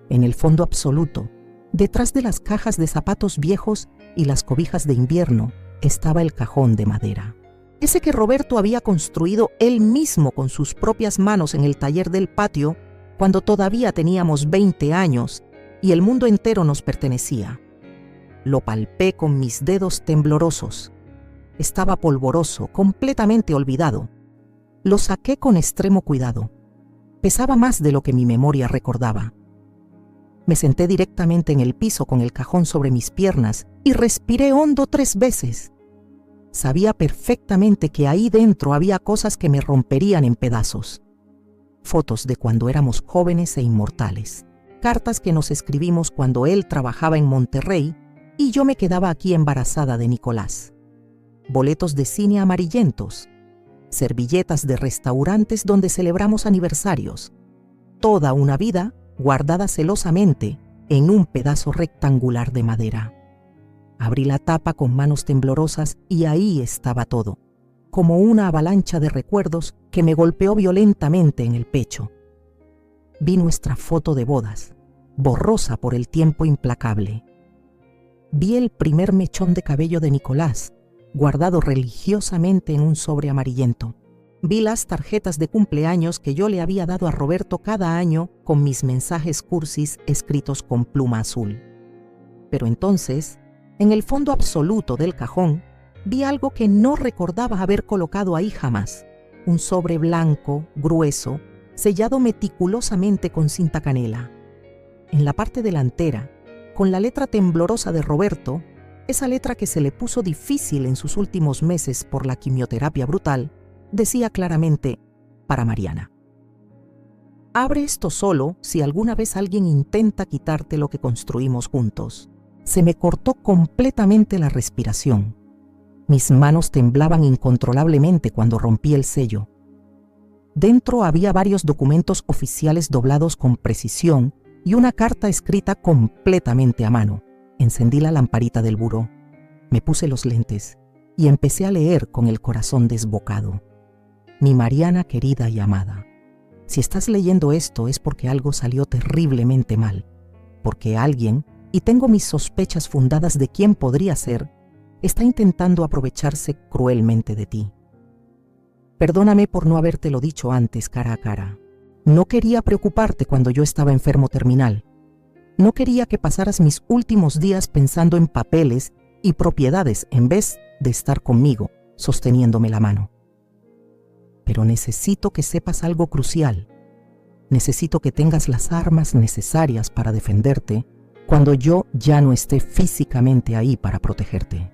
En el fondo absoluto, detrás de las cajas de zapatos viejos y las cobijas de invierno, estaba el cajón de madera. Ese que Roberto había construido él mismo con sus propias manos en el taller del patio cuando todavía teníamos 20 años y el mundo entero nos pertenecía. Lo palpé con mis dedos temblorosos. Estaba polvoroso, completamente olvidado. Lo saqué con extremo cuidado. Pesaba más de lo que mi memoria recordaba. Me senté directamente en el piso con el cajón sobre mis piernas y respiré hondo 3 veces. Sabía perfectamente que ahí dentro había cosas que me romperían en pedazos. Fotos de cuando éramos jóvenes e inmortales. Cartas que nos escribimos cuando él trabajaba en Monterrey y yo me quedaba aquí embarazada de Nicolás. Boletos de cine amarillentos. Servilletas de restaurantes donde celebramos aniversarios. Toda una vida guardada celosamente en un pedazo rectangular de madera. Abrí la tapa con manos temblorosas y ahí estaba todo, como una avalancha de recuerdos que me golpeó violentamente en el pecho. Vi nuestra foto de bodas, borrosa por el tiempo implacable. Vi el primer mechón de cabello de Nicolás, guardado religiosamente en un sobre amarillento. Vi las tarjetas de cumpleaños que yo le había dado a Roberto cada año con mis mensajes cursis escritos con pluma azul. Pero entonces, en el fondo absoluto del cajón, vi algo que no recordaba haber colocado ahí jamás. Un sobre blanco, grueso, sellado meticulosamente con cinta canela. En la parte delantera, con la letra temblorosa de Roberto, esa letra que se le puso difícil en sus últimos meses por la quimioterapia brutal, decía claramente, para Mariana. Abre esto solo si alguna vez alguien intenta quitarte lo que construimos juntos. Se me cortó completamente la respiración. Mis manos temblaban incontrolablemente cuando rompí el sello. Dentro había varios documentos oficiales doblados con precisión y una carta escrita completamente a mano. Encendí la lamparita del buró, me puse los lentes y empecé a leer con el corazón desbocado. Mi Mariana querida y amada, si estás leyendo esto es porque algo salió terriblemente mal, porque alguien, y tengo mis sospechas fundadas de quién podría ser, está intentando aprovecharse cruelmente de ti. Perdóname por no habértelo dicho antes cara a cara. No quería preocuparte cuando yo estaba enfermo terminal. No quería que pasaras mis últimos días pensando en papeles y propiedades en vez de estar conmigo, sosteniéndome la mano. Pero necesito que sepas algo crucial. Necesito que tengas las armas necesarias para defenderte cuando yo ya no esté físicamente ahí para protegerte.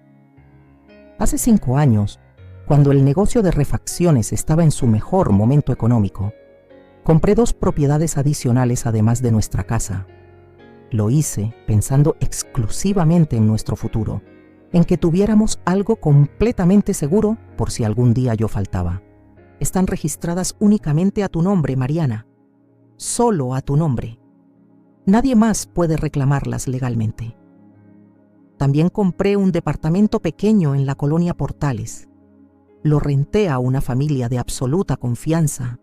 Hace 5 años, cuando el negocio de refacciones estaba en su mejor momento económico, compré 2 propiedades adicionales además de nuestra casa. Lo hice pensando exclusivamente en nuestro futuro, en que tuviéramos algo completamente seguro por si algún día yo faltaba. Están registradas únicamente a tu nombre, Mariana. Solo a tu nombre. Nadie más puede reclamarlas legalmente. También compré un departamento pequeño en la colonia Portales. Lo renté a una familia de absoluta confianza.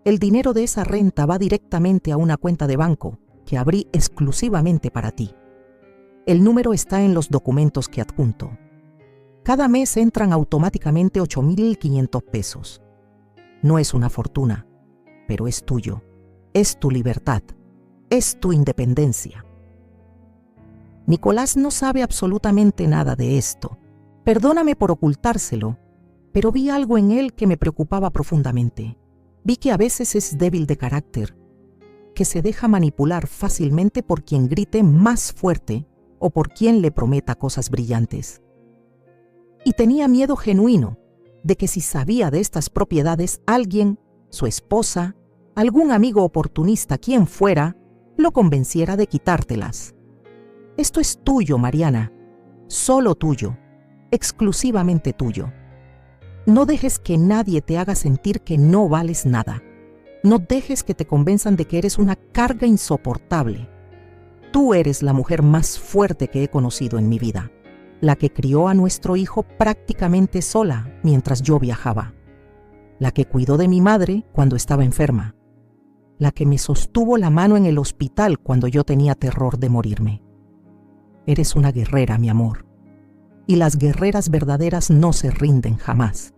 El dinero de esa renta va directamente a una cuenta de banco que abrí exclusivamente para ti. El número está en los documentos que adjunto. Cada mes entran automáticamente 8,500 pesos. No es una fortuna, pero es tuyo. Es tu libertad. Es tu independencia. Nicolás no sabe absolutamente nada de esto. Perdóname por ocultárselo, pero vi algo en él que me preocupaba profundamente. Vi que a veces es débil de carácter, que se deja manipular fácilmente por quien grite más fuerte o por quien le prometa cosas brillantes. Y tenía miedo genuino de que si sabía de estas propiedades, alguien, su esposa, algún amigo oportunista, quien fuera, lo convenciera de quitártelas. Esto es tuyo, Mariana, solo tuyo, exclusivamente tuyo. No dejes que nadie te haga sentir que no vales nada. No dejes que te convenzan de que eres una carga insoportable. Tú eres la mujer más fuerte que he conocido en mi vida, la que crió a nuestro hijo prácticamente sola mientras yo viajaba, la que cuidó de mi madre cuando estaba enferma, la que me sostuvo la mano en el hospital cuando yo tenía terror de morirme. Eres una guerrera, mi amor, y las guerreras verdaderas no se rinden jamás.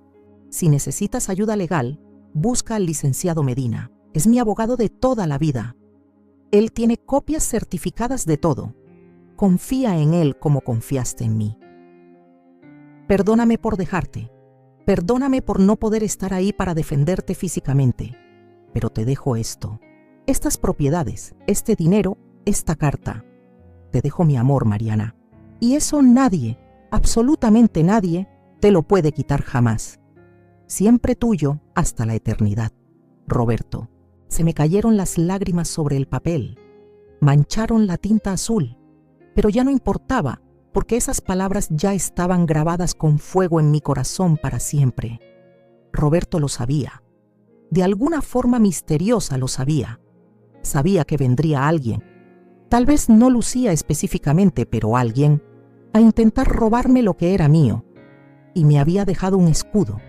Si necesitas ayuda legal, busca al licenciado Medina. Es mi abogado de toda la vida. Él tiene copias certificadas de todo. Confía en él como confiaste en mí. Perdóname por dejarte. Perdóname por no poder estar ahí para defenderte físicamente. Pero te dejo esto. Estas propiedades, este dinero, esta carta. Te dejo mi amor, Mariana. Y eso nadie, absolutamente nadie, te lo puede quitar jamás. Siempre tuyo hasta la eternidad. Roberto. Se me cayeron las lágrimas sobre el papel. Mancharon la tinta azul. Pero ya no importaba, porque esas palabras ya estaban grabadas con fuego en mi corazón para siempre. Roberto lo sabía. De alguna forma misteriosa lo sabía. Sabía que vendría alguien. Tal vez no Lucía específicamente, pero alguien, a intentar robarme lo que era mío. Y me había dejado un escudo,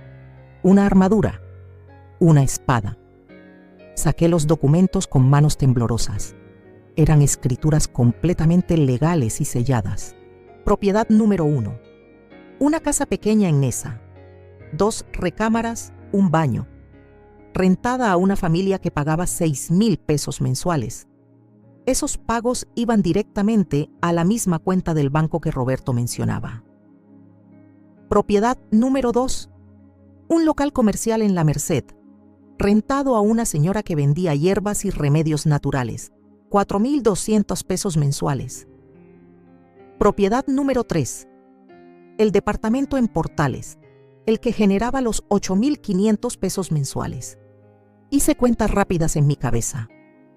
una armadura, una espada. Saqué los documentos con manos temblorosas. Eran escrituras completamente legales y selladas. Propiedad número 1. Una casa pequeña en Neza. 2 recámaras, un baño. Rentada a una familia que pagaba 6,000 pesos mensuales. Esos pagos iban directamente a la misma cuenta del banco que Roberto mencionaba. Propiedad número 2. Un local comercial en La Merced, rentado a una señora que vendía hierbas y remedios naturales, 4,200 pesos mensuales. Propiedad número 3. El departamento en Portales, el que generaba los 8,500 pesos mensuales. Hice cuentas rápidas en mi cabeza.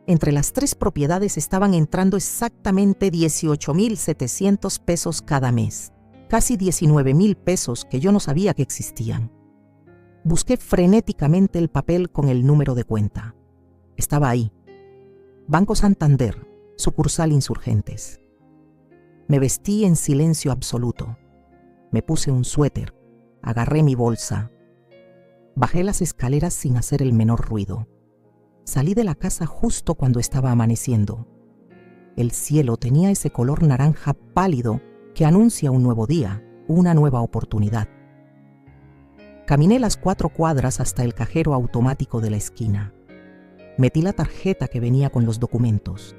Entre las 3 propiedades estaban entrando exactamente 18,700 pesos cada mes, casi 19,000 pesos que yo no sabía que existían. Busqué frenéticamente el papel con el número de cuenta. Estaba ahí. Banco Santander, sucursal Insurgentes. Me vestí en silencio absoluto. Me puse un suéter, agarré mi bolsa. Bajé las escaleras sin hacer el menor ruido. Salí de la casa justo cuando estaba amaneciendo. El cielo tenía ese color naranja pálido que anuncia un nuevo día, una nueva oportunidad. Caminé las 4 cuadras hasta el cajero automático de la esquina. Metí la tarjeta que venía con los documentos.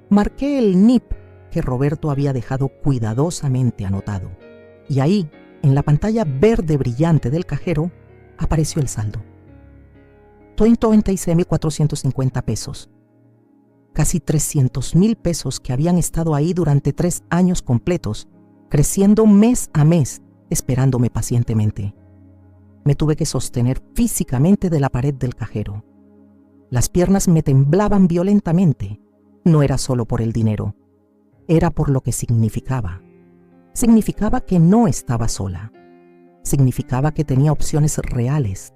Marqué el NIP que Roberto había dejado cuidadosamente anotado. Y ahí, en la pantalla verde brillante del cajero, apareció el saldo. 26,450 pesos. Casi 300,000 pesos que habían estado ahí durante 3 años completos, creciendo mes a mes, esperándome pacientemente. Me tuve que sostener físicamente de la pared del cajero. Las piernas me temblaban violentamente. No era solo por el dinero, era por lo que significaba. Significaba que no estaba sola. Significaba que tenía opciones reales.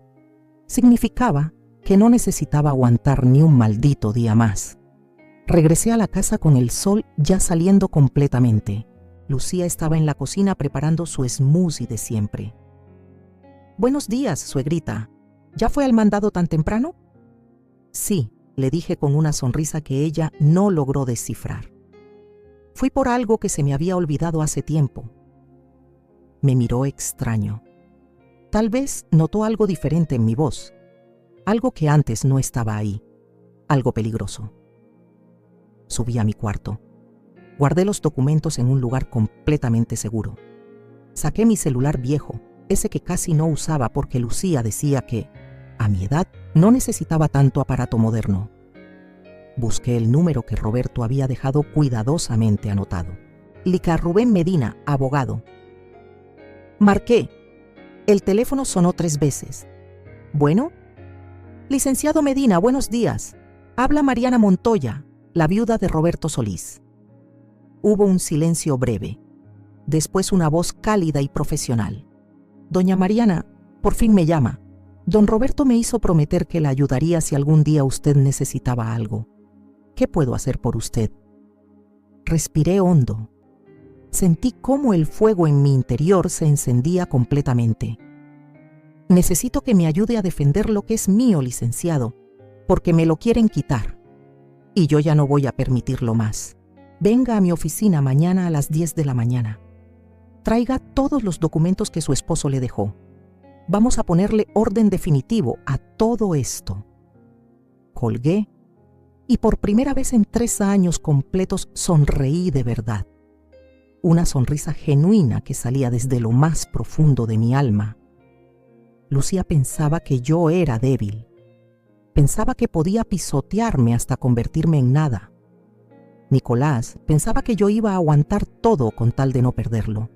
Significaba que no necesitaba aguantar ni un maldito día más. Regresé a la casa con el sol ya saliendo completamente. Lucía estaba en la cocina preparando su smoothie de siempre. «Buenos días, suegrita. ¿Ya fue al mandado tan temprano?» «Sí», le dije con una sonrisa que ella no logró descifrar. «Fui por algo que se me había olvidado hace tiempo». Me miró extraño. Tal vez notó algo diferente en mi voz. Algo que antes no estaba ahí. Algo peligroso. Subí a mi cuarto. Guardé los documentos en un lugar completamente seguro. Saqué mi celular viejo, ese que casi no usaba porque Lucía decía que, a mi edad, no necesitaba tanto aparato moderno. Busqué el número que Roberto había dejado cuidadosamente anotado. Lica Rubén Medina, abogado. Marqué. El teléfono sonó 3 veces. ¿Bueno? Licenciado Medina, buenos días. Habla Mariana Montoya, la viuda de Roberto Solís. Hubo un silencio breve. Después una voz cálida y profesional. Doña Mariana, por fin me llama. Don Roberto me hizo prometer que la ayudaría si algún día usted necesitaba algo. ¿Qué puedo hacer por usted? Respiré hondo. Sentí cómo el fuego en mi interior se encendía completamente. Necesito que me ayude a defender lo que es mío, licenciado, porque me lo quieren quitar. Y yo ya no voy a permitirlo más. Venga a mi oficina mañana a las 10 de la mañana. Traiga todos los documentos que su esposo le dejó. Vamos a ponerle orden definitivo a todo esto. Colgué y por primera vez en 3 años completos sonreí de verdad. Una sonrisa genuina que salía desde lo más profundo de mi alma. Lucía pensaba que yo era débil. Pensaba que podía pisotearme hasta convertirme en nada. Nicolás pensaba que yo iba a aguantar todo con tal de no perderlo.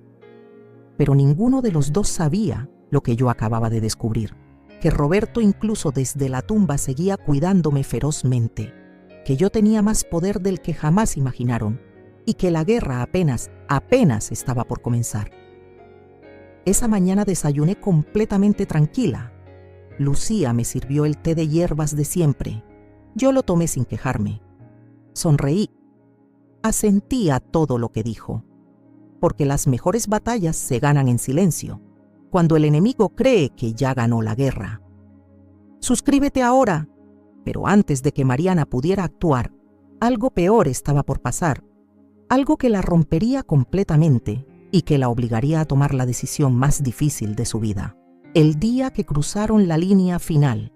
Pero ninguno de los dos sabía lo que yo acababa de descubrir, que Roberto incluso desde la tumba seguía cuidándome ferozmente, que yo tenía más poder del que jamás imaginaron y que la guerra apenas estaba por comenzar. Esa mañana desayuné completamente tranquila. Lucía me sirvió el té de hierbas de siempre. Yo lo tomé sin quejarme. Sonreí. Asentí a todo lo que dijo. Porque las mejores batallas se ganan en silencio, cuando el enemigo cree que ya ganó la guerra. Suscríbete ahora. Pero antes de que Mariana pudiera actuar, Algo peor estaba por pasar, algo que la rompería completamente y que la obligaría a tomar la decisión más difícil de su vida. El día que cruzaron la línea final.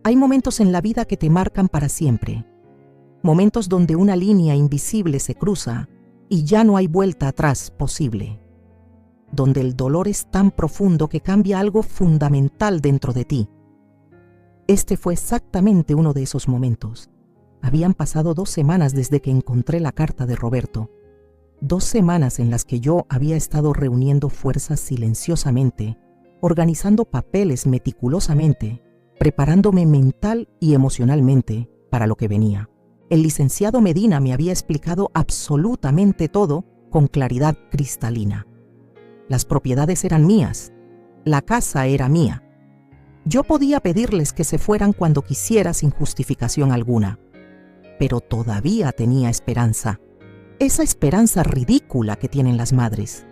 Hay momentos en la vida que te marcan para siempre. Momentos donde una línea invisible se cruza y ya no hay vuelta atrás posible. Donde el dolor es tan profundo que cambia algo fundamental dentro de ti. Este fue exactamente uno de esos momentos. Habían pasado 2 semanas desde que encontré la carta de Roberto. 2 semanas en las que yo había estado reuniendo fuerzas silenciosamente, organizando papeles meticulosamente, preparándome mental y emocionalmente para lo que venía. El licenciado Medina me había explicado absolutamente todo con claridad cristalina. Las propiedades eran mías, la casa era mía. Yo podía pedirles que se fueran cuando quisiera sin justificación alguna, pero todavía tenía esperanza. Esa esperanza ridícula que tienen las madres.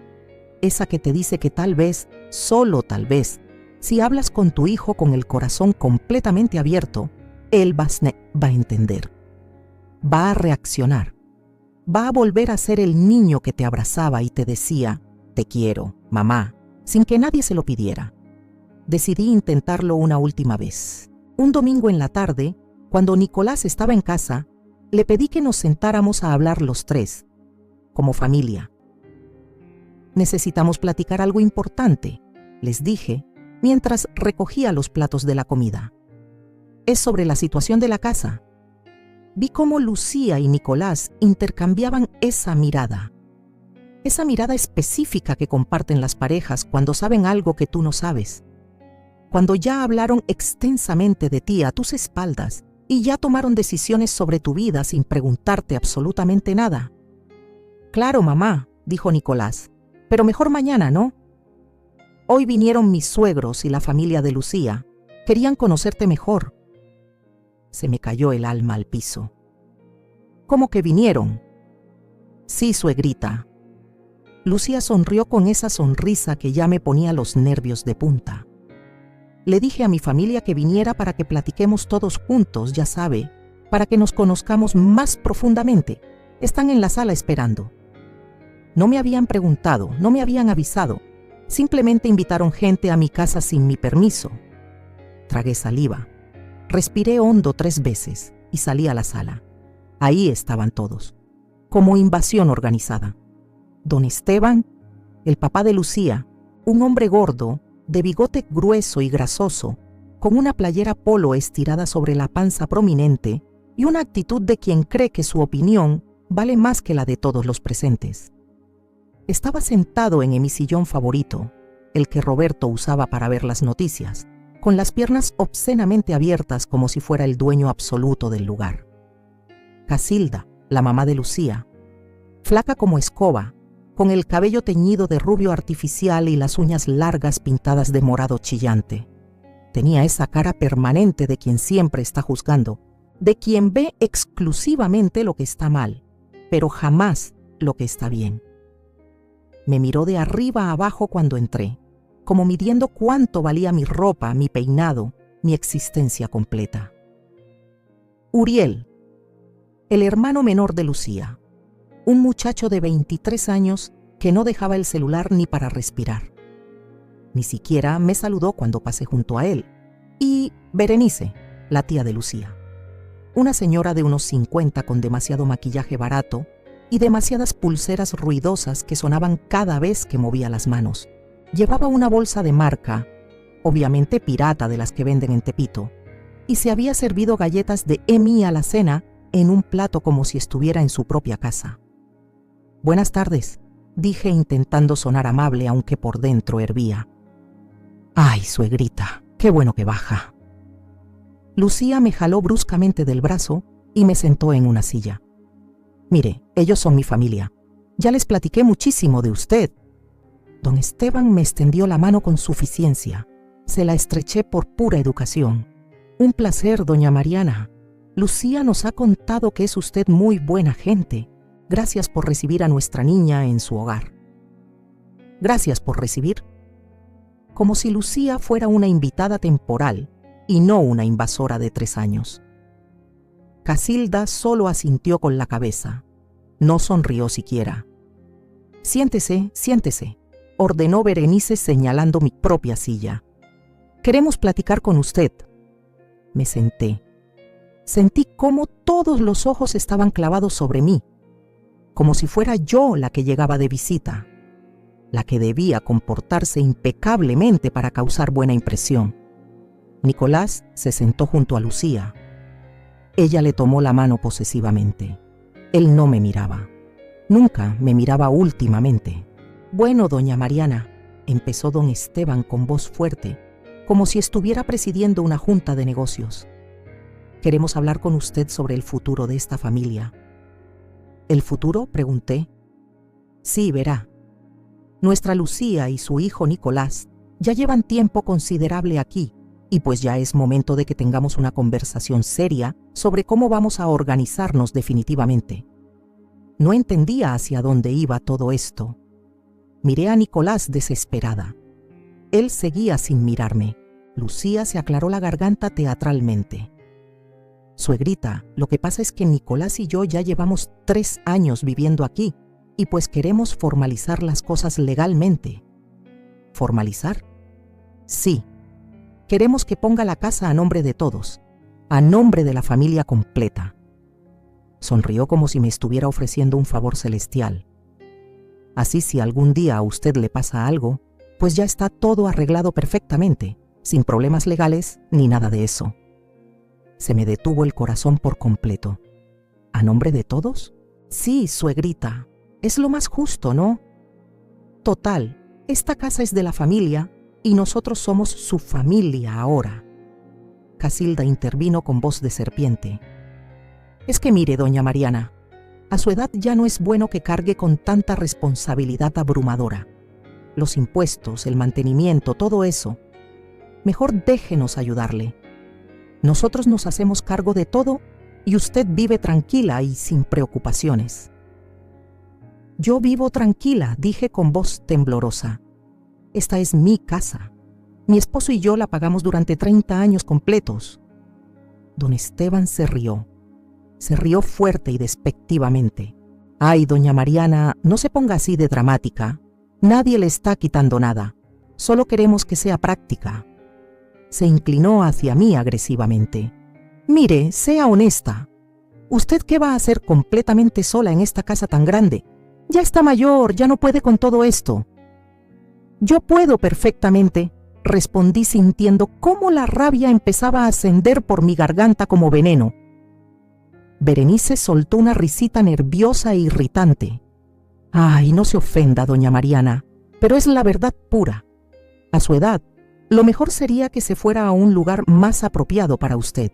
Esa que te dice que tal vez, solo tal vez, si hablas con tu hijo con el corazón completamente abierto, él va a entender. Va a reaccionar. Va a volver a ser el niño que te abrazaba y te decía, te quiero, mamá, sin que nadie se lo pidiera. Decidí intentarlo una última vez. Un domingo en la tarde, cuando Nicolás estaba en casa, le pedí que nos sentáramos a hablar los 3, como familia. Necesitamos platicar algo importante, les dije, mientras recogía los platos de la comida. Es sobre la situación de la casa. Vi cómo Lucía y Nicolás intercambiaban esa mirada específica que comparten las parejas cuando saben algo que tú no sabes. Cuando ya hablaron extensamente de ti a tus espaldas y ya tomaron decisiones sobre tu vida sin preguntarte absolutamente nada. Claro, mamá, dijo Nicolás, pero mejor mañana, ¿no? Hoy vinieron mis suegros y la familia de Lucía. Querían conocerte mejor. Se me cayó el alma al piso. ¿Cómo que vinieron? Sí, suegrita. Lucía sonrió con esa sonrisa que ya me ponía los nervios de punta. Le dije a mi familia que viniera para que platiquemos todos juntos, ya sabe, para que nos conozcamos más profundamente. Están en la sala esperando. No me habían preguntado, no me habían avisado. Simplemente invitaron gente a mi casa sin mi permiso. Tragué saliva. Respiré hondo 3 veces y salí a la sala. Ahí estaban todos, como invasión organizada. Don Esteban, el papá de Lucía, un hombre gordo, de bigote grueso y grasoso, con una playera polo estirada sobre la panza prominente y una actitud de quien cree que su opinión vale más que la de todos los presentes. Estaba sentado en mi sillón favorito, el que Roberto usaba para ver las noticias, con las piernas obscenamente abiertas como si fuera el dueño absoluto del lugar. Casilda, la mamá de Lucía, flaca como escoba, con el cabello teñido de rubio artificial y las uñas largas pintadas de morado chillante. Tenía esa cara permanente de quien siempre está juzgando, de quien ve exclusivamente lo que está mal, pero jamás lo que está bien. Me miró de arriba a abajo cuando entré, como midiendo cuánto valía mi ropa, mi peinado, mi existencia completa. Uriel, el hermano menor de Lucía, un muchacho de 23 años que no dejaba el celular ni para respirar. Ni siquiera me saludó cuando pasé junto a él. Y Berenice, la tía de Lucía, una señora de unos 50 con demasiado maquillaje barato y demasiadas pulseras ruidosas que sonaban cada vez que movía las manos. Llevaba una bolsa de marca, obviamente pirata de las que venden en Tepito, y se había servido galletas de Emi a la cena en un plato como si estuviera en su propia casa. Buenas tardes, dije intentando sonar amable aunque por dentro hervía. Ay, suegrita, qué bueno que baja. Lucía me jaló bruscamente del brazo y me sentó en una silla. Mire, ellos son mi familia. Ya les platiqué muchísimo de usted. Don Esteban me extendió la mano con suficiencia. Se la estreché por pura educación. Un placer, doña Mariana. Lucía nos ha contado que es usted muy buena gente. Gracias por recibir a nuestra niña en su hogar. Gracias por recibir. Como si Lucía fuera una invitada temporal y no una invasora de 3 años. Casilda solo asintió con la cabeza. No sonrió siquiera. Siéntese, siéntese, ordenó Berenice señalando mi propia silla. Queremos platicar con usted. Me senté. Sentí cómo todos los ojos estaban clavados sobre mí, como si fuera yo la que llegaba de visita, la que debía comportarse impecablemente para causar buena impresión. Nicolás se sentó junto a Lucía. Ella le tomó la mano posesivamente. Él no me miraba. Nunca me miraba últimamente. Bueno, doña Mariana, empezó don Esteban con voz fuerte, como si estuviera presidiendo una junta de negocios. Queremos hablar con usted sobre el futuro de esta familia. ¿El futuro?, pregunté. Sí, verá. Nuestra Lucía y su hijo Nicolás ya llevan tiempo considerable aquí, y pues ya es momento de que tengamos una conversación seria sobre cómo vamos a organizarnos definitivamente. No entendía hacia dónde iba todo esto. Miré a Nicolás desesperada. Él seguía sin mirarme. Lucía se aclaró la garganta teatralmente. Suegrita, lo que pasa es que Nicolás y yo ya llevamos 3 años viviendo aquí y pues queremos formalizar las cosas legalmente. ¿Formalizar? Sí. Queremos que ponga la casa a nombre de todos, a nombre de la familia completa. Sonrió como si me estuviera ofreciendo un favor celestial. Así, si algún día a usted le pasa algo, pues ya está todo arreglado perfectamente, sin problemas legales ni nada de eso. Se me detuvo el corazón por completo. ¿A nombre de todos? Sí, suegrita. Es lo más justo, ¿no? Total, esta casa es de la familia y nosotros somos su familia ahora. Casilda intervino con voz de serpiente. Es que mire, doña Mariana, a su edad ya no es bueno que cargue con tanta responsabilidad abrumadora. Los impuestos, el mantenimiento, todo eso. Mejor déjenos ayudarle. Nosotros nos hacemos cargo de todo y usted vive tranquila y sin preocupaciones. Yo vivo tranquila, dije con voz temblorosa. Esta es mi casa. Mi esposo y yo la pagamos durante 30 años completos. Don Esteban se rió. Se rió fuerte y despectivamente. Ay, doña Mariana, no se ponga así de dramática. Nadie le está quitando nada. Solo queremos que sea práctica. Se inclinó hacia mí agresivamente. Mire, sea honesta. ¿Usted qué va a hacer completamente sola en esta casa tan grande? Ya está mayor, ya no puede con todo esto. Yo puedo perfectamente, respondí sintiendo cómo la rabia empezaba a ascender por mi garganta como veneno. Berenice soltó una risita nerviosa e irritante. Ay, no se ofenda, doña Mariana, pero es la verdad pura. A su edad, lo mejor sería que se fuera a un lugar más apropiado para usted.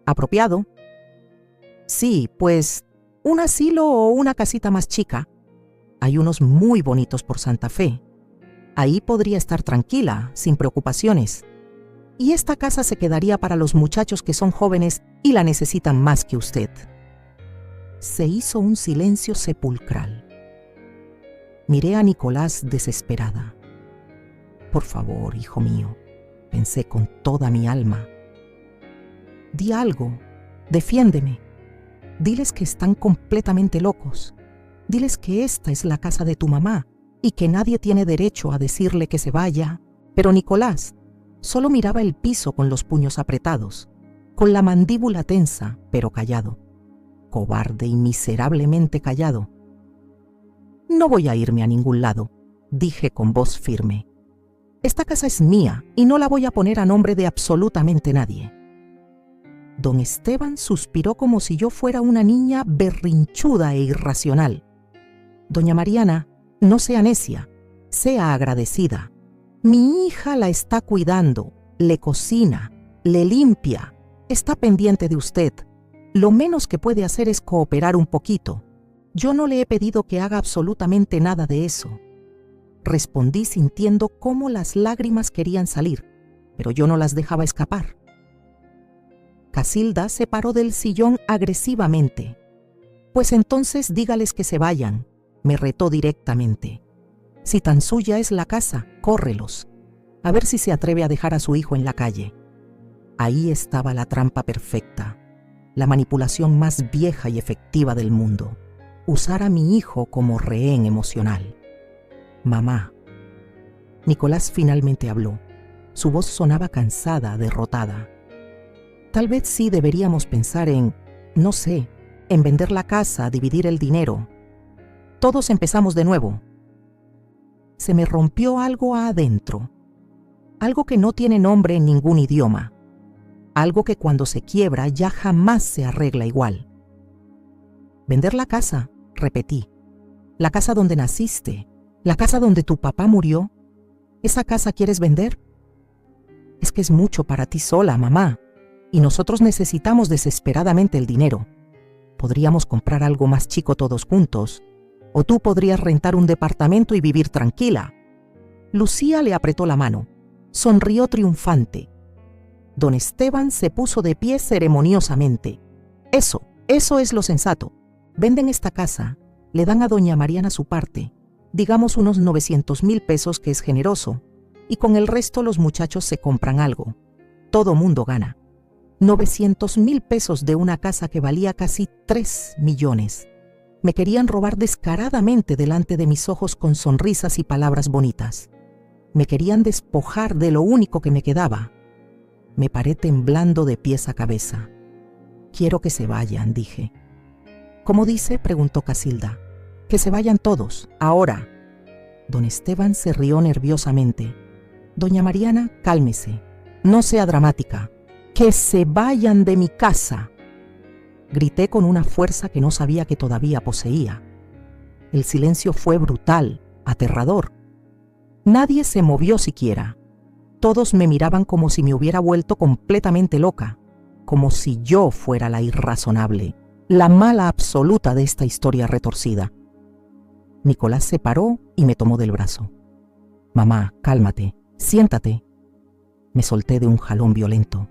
¿Apropiado? Sí, pues un asilo o una casita más chica. Hay unos muy bonitos por Santa Fe. Ahí podría estar tranquila, sin preocupaciones. Y esta casa se quedaría para los muchachos que son jóvenes y la necesitan más que usted. Se hizo un silencio sepulcral. Miré a Nicolás desesperada. Por favor, hijo mío, pensé con toda mi alma. Di algo, defiéndeme. Diles que están completamente locos. Diles que esta es la casa de tu mamá y que nadie tiene derecho a decirle que se vaya. Pero Nicolás solo miraba el piso con los puños apretados, con la mandíbula tensa, pero callado. Cobarde y miserablemente callado. No voy a irme a ningún lado, dije con voz firme. Esta casa es mía y no la voy a poner a nombre de absolutamente nadie. Don Esteban suspiró como si yo fuera una niña berrinchuda e irracional. Doña Mariana, no sea necia, sea agradecida. Mi hija la está cuidando, le cocina, le limpia, está pendiente de usted. Lo menos que puede hacer es cooperar un poquito. Yo no le he pedido que haga absolutamente nada de eso. Respondí sintiendo cómo las lágrimas querían salir, pero yo no las dejaba escapar. Casilda se paró del sillón agresivamente. Pues entonces dígales que se vayan, me retó directamente. Si tan suya es la casa, córrelos. A ver si se atreve a dejar a su hijo en la calle. Ahí estaba la trampa perfecta. la manipulación más vieja y efectiva del mundo. Usar a mi hijo como rehén emocional. Mamá. Nicolás finalmente habló. Su voz sonaba cansada, derrotada. Tal vez sí deberíamos pensar en, no sé, en vender la casa, dividir el dinero. Todos empezamos de nuevo. Se me rompió algo adentro. Algo que no tiene nombre en ningún idioma. Algo que cuando se quiebra ya jamás se arregla igual. Vender la casa, repetí. La casa donde naciste, la casa donde tu papá murió. ¿Esa casa quieres vender? Es que es mucho para ti sola, mamá, y nosotros necesitamos desesperadamente el dinero. Podríamos comprar algo más chico todos juntos, o tú podrías rentar un departamento y vivir tranquila. Lucía le apretó la mano. Sonrió triunfante. Don Esteban se puso de pie ceremoniosamente. Eso es lo sensato. Venden esta casa, le dan a doña Mariana su parte, digamos unos 900,000 pesos, que es generoso, y con el resto los muchachos se compran algo. Todo mundo gana. 900,000 pesos de una casa que valía casi 3 millones. Me querían robar descaradamente delante de mis ojos con sonrisas y palabras bonitas. Me querían despojar de lo único que me quedaba. Me paré temblando de pies a cabeza. Quiero que se vayan, dije. ¿Cómo dice?, preguntó Casilda. Que se vayan todos, ahora. Don Esteban se rió nerviosamente. Doña Mariana, cálmese. No sea dramática. ¡Que se vayan de mi casa!, grité con una fuerza que no sabía que todavía poseía. El silencio fue brutal, aterrador. Nadie se movió siquiera. Todos me miraban como si me hubiera vuelto completamente loca, como si yo fuera la irrazonable, la mala absoluta de esta historia retorcida. Nicolás se paró y me tomó del brazo. Mamá, cálmate, siéntate. Me solté de un jalón violento.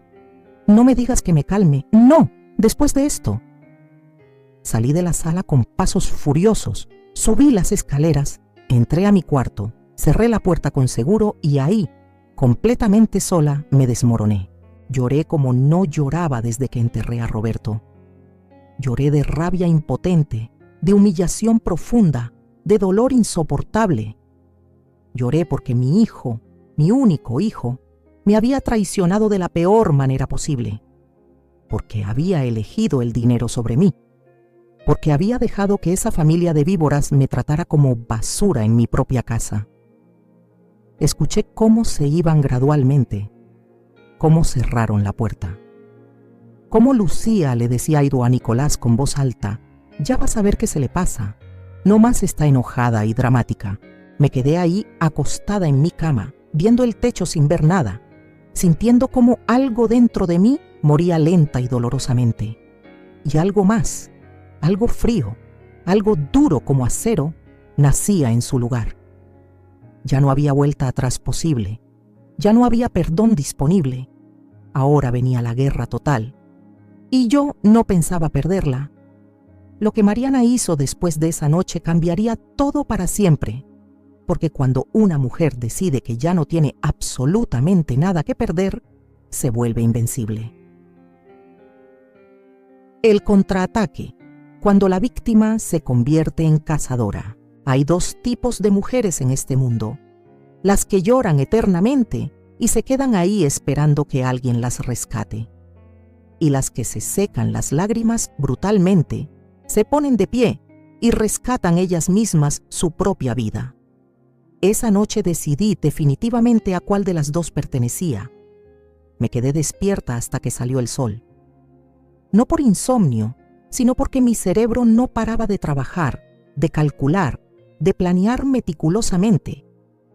No me digas que me calme, no, después de esto. Salí de la sala con pasos furiosos, subí las escaleras, entré a mi cuarto, cerré la puerta con seguro y ahí, completamente sola, me desmoroné. Lloré como no lloraba desde que enterré a Roberto. Lloré de rabia impotente, de humillación profunda, de dolor insoportable. Lloré porque mi hijo, mi único hijo, me había traicionado de la peor manera posible, porque había elegido el dinero sobre mí, porque había dejado que esa familia de víboras me tratara como basura en mi propia casa. Escuché cómo se iban gradualmente, cómo cerraron la puerta. Cómo Lucía le decía a Nicolás con voz alta, ya vas a ver qué se le pasa, no más está enojada y dramática. Me quedé ahí acostada en mi cama, viendo el techo sin ver nada, sintiendo cómo algo dentro de mí moría lenta y dolorosamente. Y algo más, algo frío, algo duro como acero, nacía en su lugar. Ya no había vuelta atrás posible, ya no había perdón disponible. Ahora venía la guerra total, y yo no pensaba perderla. Lo que Mariana hizo después de esa noche cambiaría todo para siempre, porque cuando una mujer decide que ya no tiene absolutamente nada que perder, se vuelve invencible. El contraataque, cuando la víctima se convierte en cazadora. Hay dos tipos de mujeres en este mundo: las que lloran eternamente y se quedan ahí esperando que alguien las rescate, y las que se secan las lágrimas brutalmente, se ponen de pie y rescatan ellas mismas su propia vida. Esa noche decidí definitivamente a cuál de las dos pertenecía. Me quedé despierta hasta que salió el sol. No por insomnio, sino porque mi cerebro no paraba de trabajar, de calcular, de planear meticulosamente.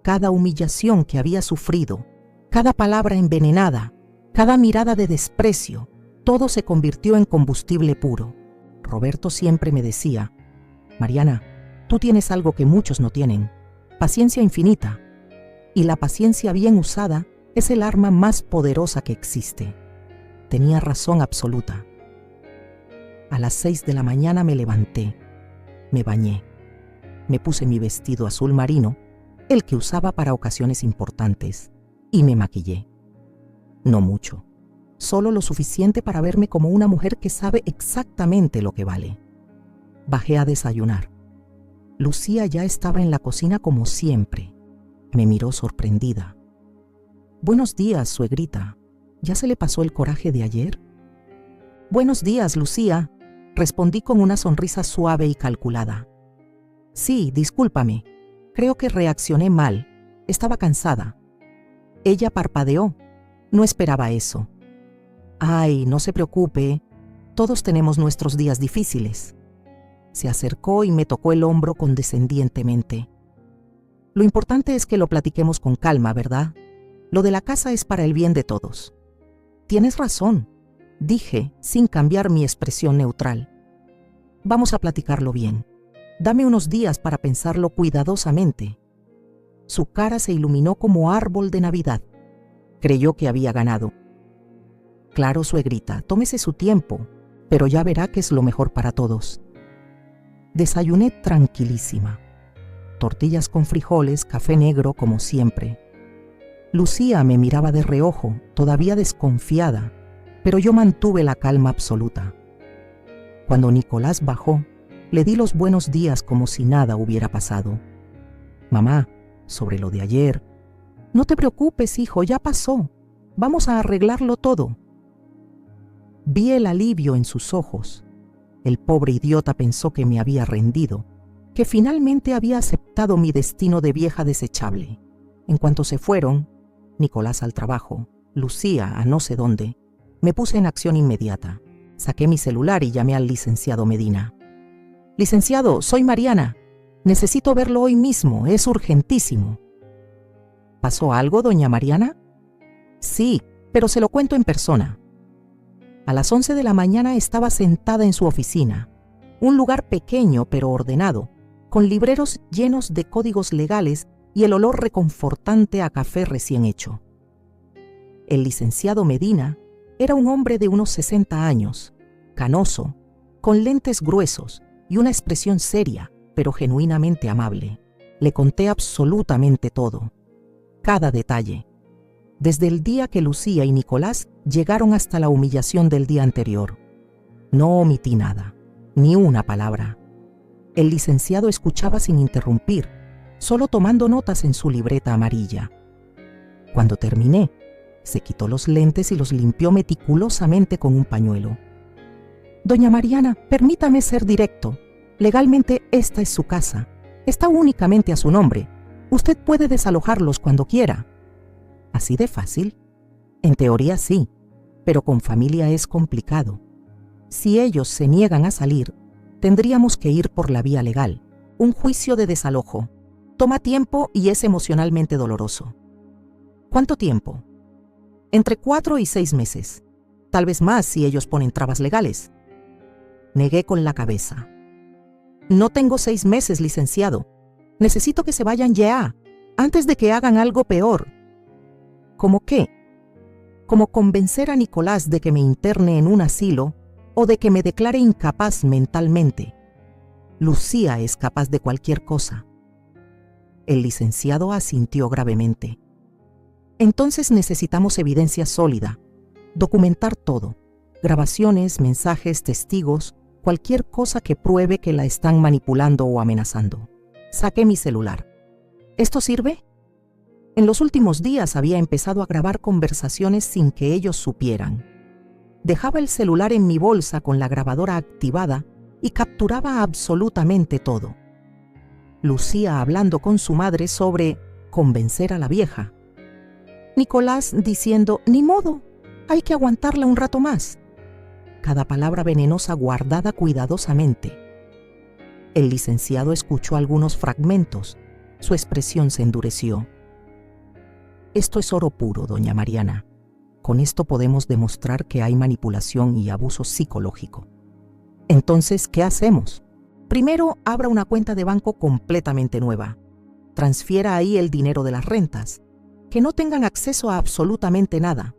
Cada humillación que había sufrido, cada palabra envenenada, cada mirada de desprecio, todo se convirtió en combustible puro. Roberto siempre me decía: Mariana, tú tienes algo que muchos no tienen, paciencia infinita, y la paciencia bien usada es el arma más poderosa que existe. Tenía razón absoluta. A las 6 de la mañana me levanté, me bañé, me puse mi vestido azul marino, el que usaba para ocasiones importantes, y me maquillé. No mucho. solo lo suficiente para verme como una mujer que sabe exactamente lo que vale. Bajé a desayunar. Lucía ya estaba en la cocina como siempre. Me miró sorprendida. «Buenos días, suegrita. ¿Ya se le pasó el coraje de ayer?» «Buenos días, Lucía», respondí con una sonrisa suave y calculada. «Sí, discúlpame. Creo que reaccioné mal. Estaba cansada». Ella parpadeó. No esperaba eso. «Ay, no se preocupe. Todos tenemos nuestros días difíciles». Se acercó y me tocó el hombro condescendientemente. «Lo importante es que lo platiquemos con calma, ¿verdad? Lo de la casa es para el bien de todos». «Tienes razón», dije, sin cambiar mi expresión neutral. «Vamos a platicarlo bien. Dame unos días para pensarlo cuidadosamente». Su cara se iluminó como árbol de Navidad. Creyó que había ganado. «Claro, suegrita, tómese su tiempo, pero ya verá que es lo mejor para todos». Desayuné tranquilísima. Tortillas con frijoles, café negro como siempre. Lucía me miraba de reojo, todavía desconfiada, pero yo mantuve la calma absoluta. Cuando Nicolás bajó, le di los buenos días como si nada hubiera pasado. «Mamá, sobre lo de ayer». «No te preocupes, hijo, ya pasó. Vamos a arreglarlo todo». Vi el alivio en sus ojos. El pobre idiota pensó que me había rendido, que finalmente había aceptado mi destino de vieja desechable. En cuanto se fueron, Nicolás al trabajo, Lucía a no sé dónde, me puse en acción inmediata. Saqué mi celular y llamé al licenciado Medina. «Licenciado, soy Mariana. Necesito verlo hoy mismo, es urgentísimo». «¿Pasó algo, doña Mariana?» «Sí, pero se lo cuento en persona». A las 11 de la mañana estaba sentada en su oficina, un lugar pequeño pero ordenado, con libreros llenos de códigos legales y el olor reconfortante a café recién hecho. El licenciado Medina era un hombre de unos 60 años, canoso, con lentes gruesos y una expresión seria, pero genuinamente amable. Le conté absolutamente todo, cada detalle, desde el día que Lucía y Nicolás llegaron hasta la humillación del día anterior. No omití nada, ni una palabra. El licenciado escuchaba sin interrumpir, solo tomando notas en su libreta amarilla. Cuando terminé, se quitó los lentes y los limpió meticulosamente con un pañuelo. «Doña Mariana, permítame ser directo. Legalmente esta es su casa. Está únicamente a su nombre. Usted puede desalojarlos cuando quiera». ¿Así de fácil? En teoría sí, pero con familia es complicado. Si ellos se niegan a salir, tendríamos que ir por la vía legal. Un juicio de desalojo. Toma tiempo y es emocionalmente doloroso. ¿Cuánto tiempo? Entre 4 y 6 meses. Tal vez más si ellos ponen trabas legales. Negué con la cabeza. «No tengo 6 meses, licenciado. Necesito que se vayan ya, antes de que hagan algo peor». ¿Cómo qué? ¿Como convencer a Nicolás de que me interne en un asilo o de que me declare incapaz mentalmente? Lucía es capaz de cualquier cosa. El licenciado asintió gravemente. «Entonces necesitamos evidencia sólida, documentar todo, grabaciones, mensajes, testigos, cualquier cosa que pruebe que la están manipulando o amenazando». Saqué mi celular. ¿Esto sirve? En los últimos días había empezado a grabar conversaciones sin que ellos supieran. Dejaba el celular en mi bolsa con la grabadora activada y capturaba absolutamente todo. Lucía hablando con su madre sobre convencer a la vieja. Nicolás diciendo, «Ni modo, hay que aguantarla un rato más». Cada palabra venenosa guardada cuidadosamente. El licenciado escuchó algunos fragmentos. Su expresión se endureció. «Esto es oro puro, doña Mariana. Con esto podemos demostrar que hay manipulación y abuso psicológico. Entonces, ¿qué hacemos? Primero, abra una cuenta de banco completamente nueva. Transfiera ahí el dinero de las rentas. Que no tengan acceso a absolutamente nada.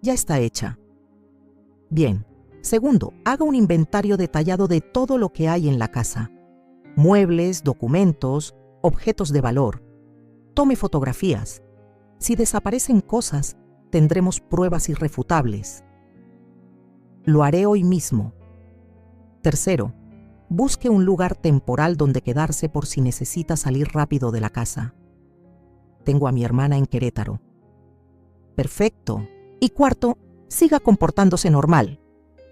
Ya está hecha. Bien. Segundo, haga un inventario detallado de todo lo que hay en la casa. Muebles, documentos, objetos de valor. Tome fotografías. Si desaparecen cosas, tendremos pruebas irrefutables. Lo haré hoy mismo. Tercero, busque un lugar temporal donde quedarse por si necesita salir rápido de la casa. Tengo a mi hermana en Querétaro. Perfecto. Y cuarto, siga comportándose normal.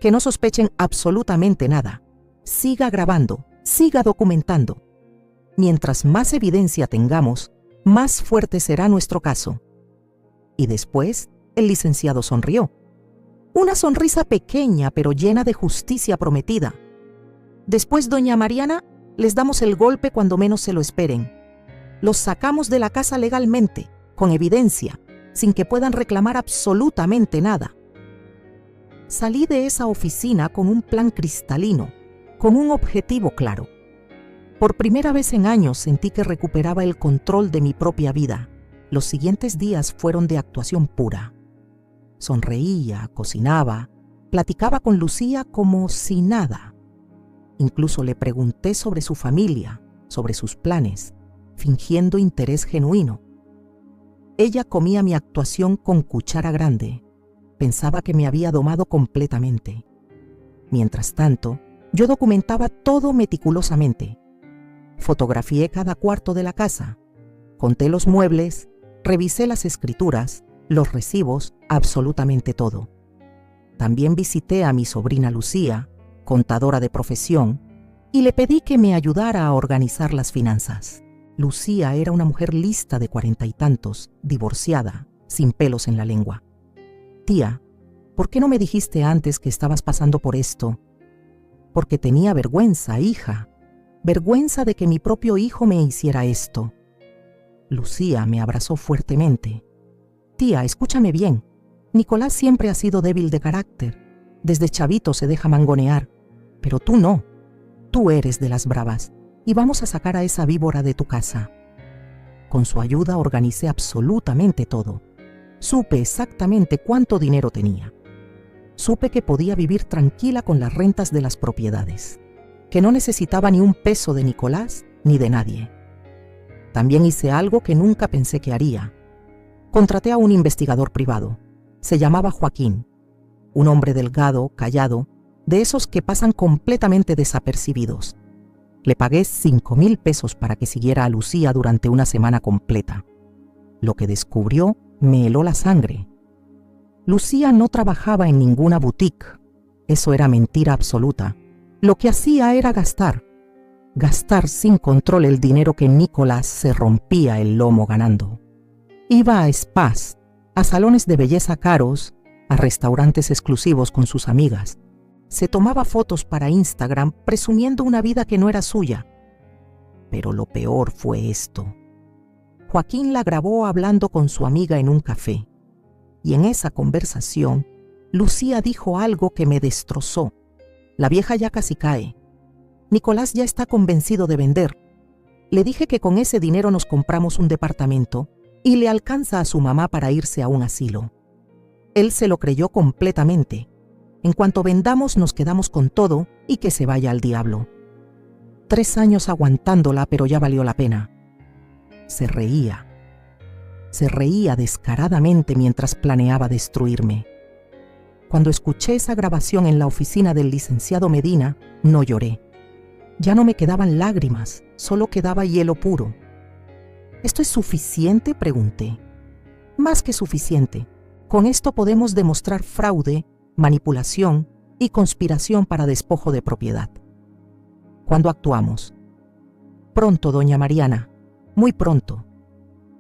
Que no sospechen absolutamente nada. Siga grabando, siga documentando. Mientras más evidencia tengamos, más fuerte será nuestro caso. Y después, el licenciado sonrió. Una sonrisa pequeña pero llena de justicia prometida. Después, doña Mariana, les damos el golpe cuando menos se lo esperen. Los sacamos de la casa legalmente, con evidencia, sin que puedan reclamar absolutamente nada. Salí de esa oficina con un plan cristalino, con un objetivo claro. Por primera vez en años sentí que recuperaba el control de mi propia vida. Los siguientes días fueron de actuación pura. Sonreía, cocinaba, platicaba con Lucía como si nada. Incluso le pregunté sobre su familia, sobre sus planes, fingiendo interés genuino. Ella comía mi actuación con cuchara grande. Pensaba que me había domado completamente. Mientras tanto, yo documentaba todo meticulosamente. Fotografié cada cuarto de la casa, conté los muebles, revisé las escrituras, los recibos, absolutamente todo. También visité a mi sobrina Lucía, contadora de profesión, y le pedí que me ayudara a organizar las finanzas. Lucía era una mujer lista de 40 y tantos, divorciada, sin pelos en la lengua. Tía, ¿por qué no me dijiste antes que estabas pasando por esto? Porque tenía vergüenza, hija. Vergüenza de que mi propio hijo me hiciera esto. Lucía me abrazó fuertemente. Tía, escúchame bien. Nicolás siempre ha sido débil de carácter. Desde chavito se deja mangonear. Pero tú no. Tú eres de las bravas. Y vamos a sacar a esa víbora de tu casa. Con su ayuda organicé absolutamente todo. Supe exactamente cuánto dinero tenía. Supe que podía vivir tranquila con las rentas de las propiedades. Que no necesitaba ni un peso de Nicolás ni de nadie. También hice algo que nunca pensé que haría. Contraté a un investigador privado. Se llamaba Joaquín. Un hombre delgado, callado, de esos que pasan completamente desapercibidos. Le pagué 5,000 pesos para que siguiera a Lucía durante una semana completa. Lo que descubrió me heló la sangre. Lucía no trabajaba en ninguna boutique. Eso era mentira absoluta. Lo que hacía era gastar sin control el dinero que Nicolás se rompía el lomo ganando. Iba a spas, a salones de belleza caros, a restaurantes exclusivos con sus amigas. Se tomaba fotos para Instagram presumiendo una vida que no era suya. Pero lo peor fue esto. Joaquín la grabó hablando con su amiga en un café. Y en esa conversación, Lucía dijo algo que me destrozó. La vieja ya casi cae. Nicolás ya está convencido de vender. Le dije que con ese dinero nos compramos un departamento y le alcanza a su mamá para irse a un asilo. Él se lo creyó completamente. En cuanto vendamos nos quedamos con todo y que se vaya al diablo. 3 años aguantándola, pero ya valió la pena. Se reía descaradamente mientras planeaba destruirme. Cuando escuché esa grabación en la oficina del licenciado Medina, no lloré. Ya no me quedaban lágrimas, solo quedaba hielo puro. ¿Esto es suficiente?, pregunté. Más que suficiente. Con esto podemos demostrar fraude, manipulación y conspiración para despojo de propiedad. ¿Cuándo actuamos? Pronto, doña Mariana, muy pronto.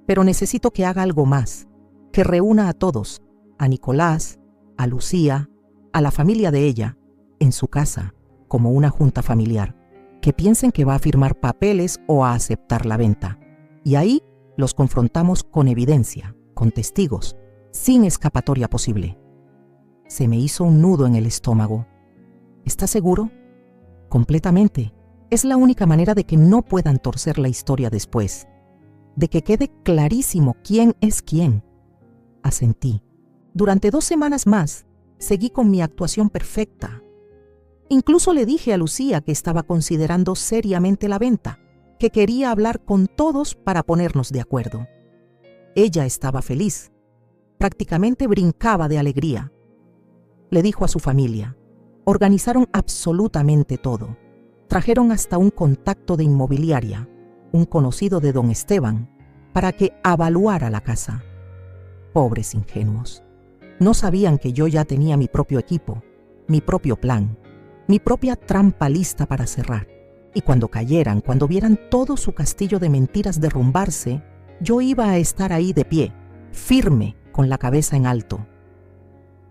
Pero necesito que haga algo más, que reúna a todos, a Nicolás, a Lucía, a la familia de ella, en su casa, como una junta familiar, que piensen que va a firmar papeles o a aceptar la venta. Y ahí los confrontamos con evidencia, con testigos, sin escapatoria posible. Se me hizo un nudo en el estómago. ¿Estás seguro? Completamente. Es la única manera de que no puedan torcer la historia después. De que quede clarísimo quién es quién. Asentí. Durante 2 semanas más, seguí con mi actuación perfecta. Incluso le dije a Lucía que estaba considerando seriamente la venta, que quería hablar con todos para ponernos de acuerdo. Ella estaba feliz. Prácticamente brincaba de alegría. Le dijo a su familia: Organizaron absolutamente todo. Trajeron hasta un contacto de inmobiliaria, un conocido de don Esteban, para que avaluara la casa. Pobres ingenuos. No sabían que yo ya tenía mi propio equipo, mi propio plan, mi propia trampa lista para cerrar. Y cuando cayeran, cuando vieran todo su castillo de mentiras derrumbarse, yo iba a estar ahí de pie, firme, con la cabeza en alto.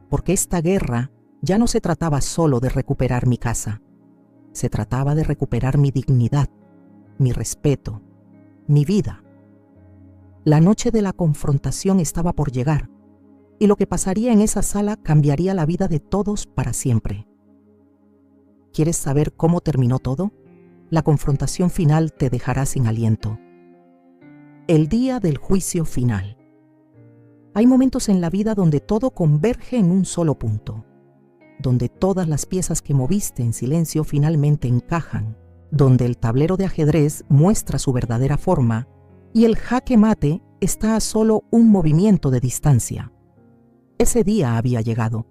Porque esta guerra ya no se trataba solo de recuperar mi casa. Se trataba de recuperar mi dignidad, mi respeto, mi vida. La noche de la confrontación estaba por llegar, y lo que pasaría en esa sala cambiaría la vida de todos para siempre. ¿Quieres saber cómo terminó todo? La confrontación final te dejará sin aliento. El día del juicio final. Hay momentos en la vida donde todo converge en un solo punto, donde todas las piezas que moviste en silencio finalmente encajan, donde el tablero de ajedrez muestra su verdadera forma y el jaque mate está a solo un movimiento de distancia. Ese día había llegado.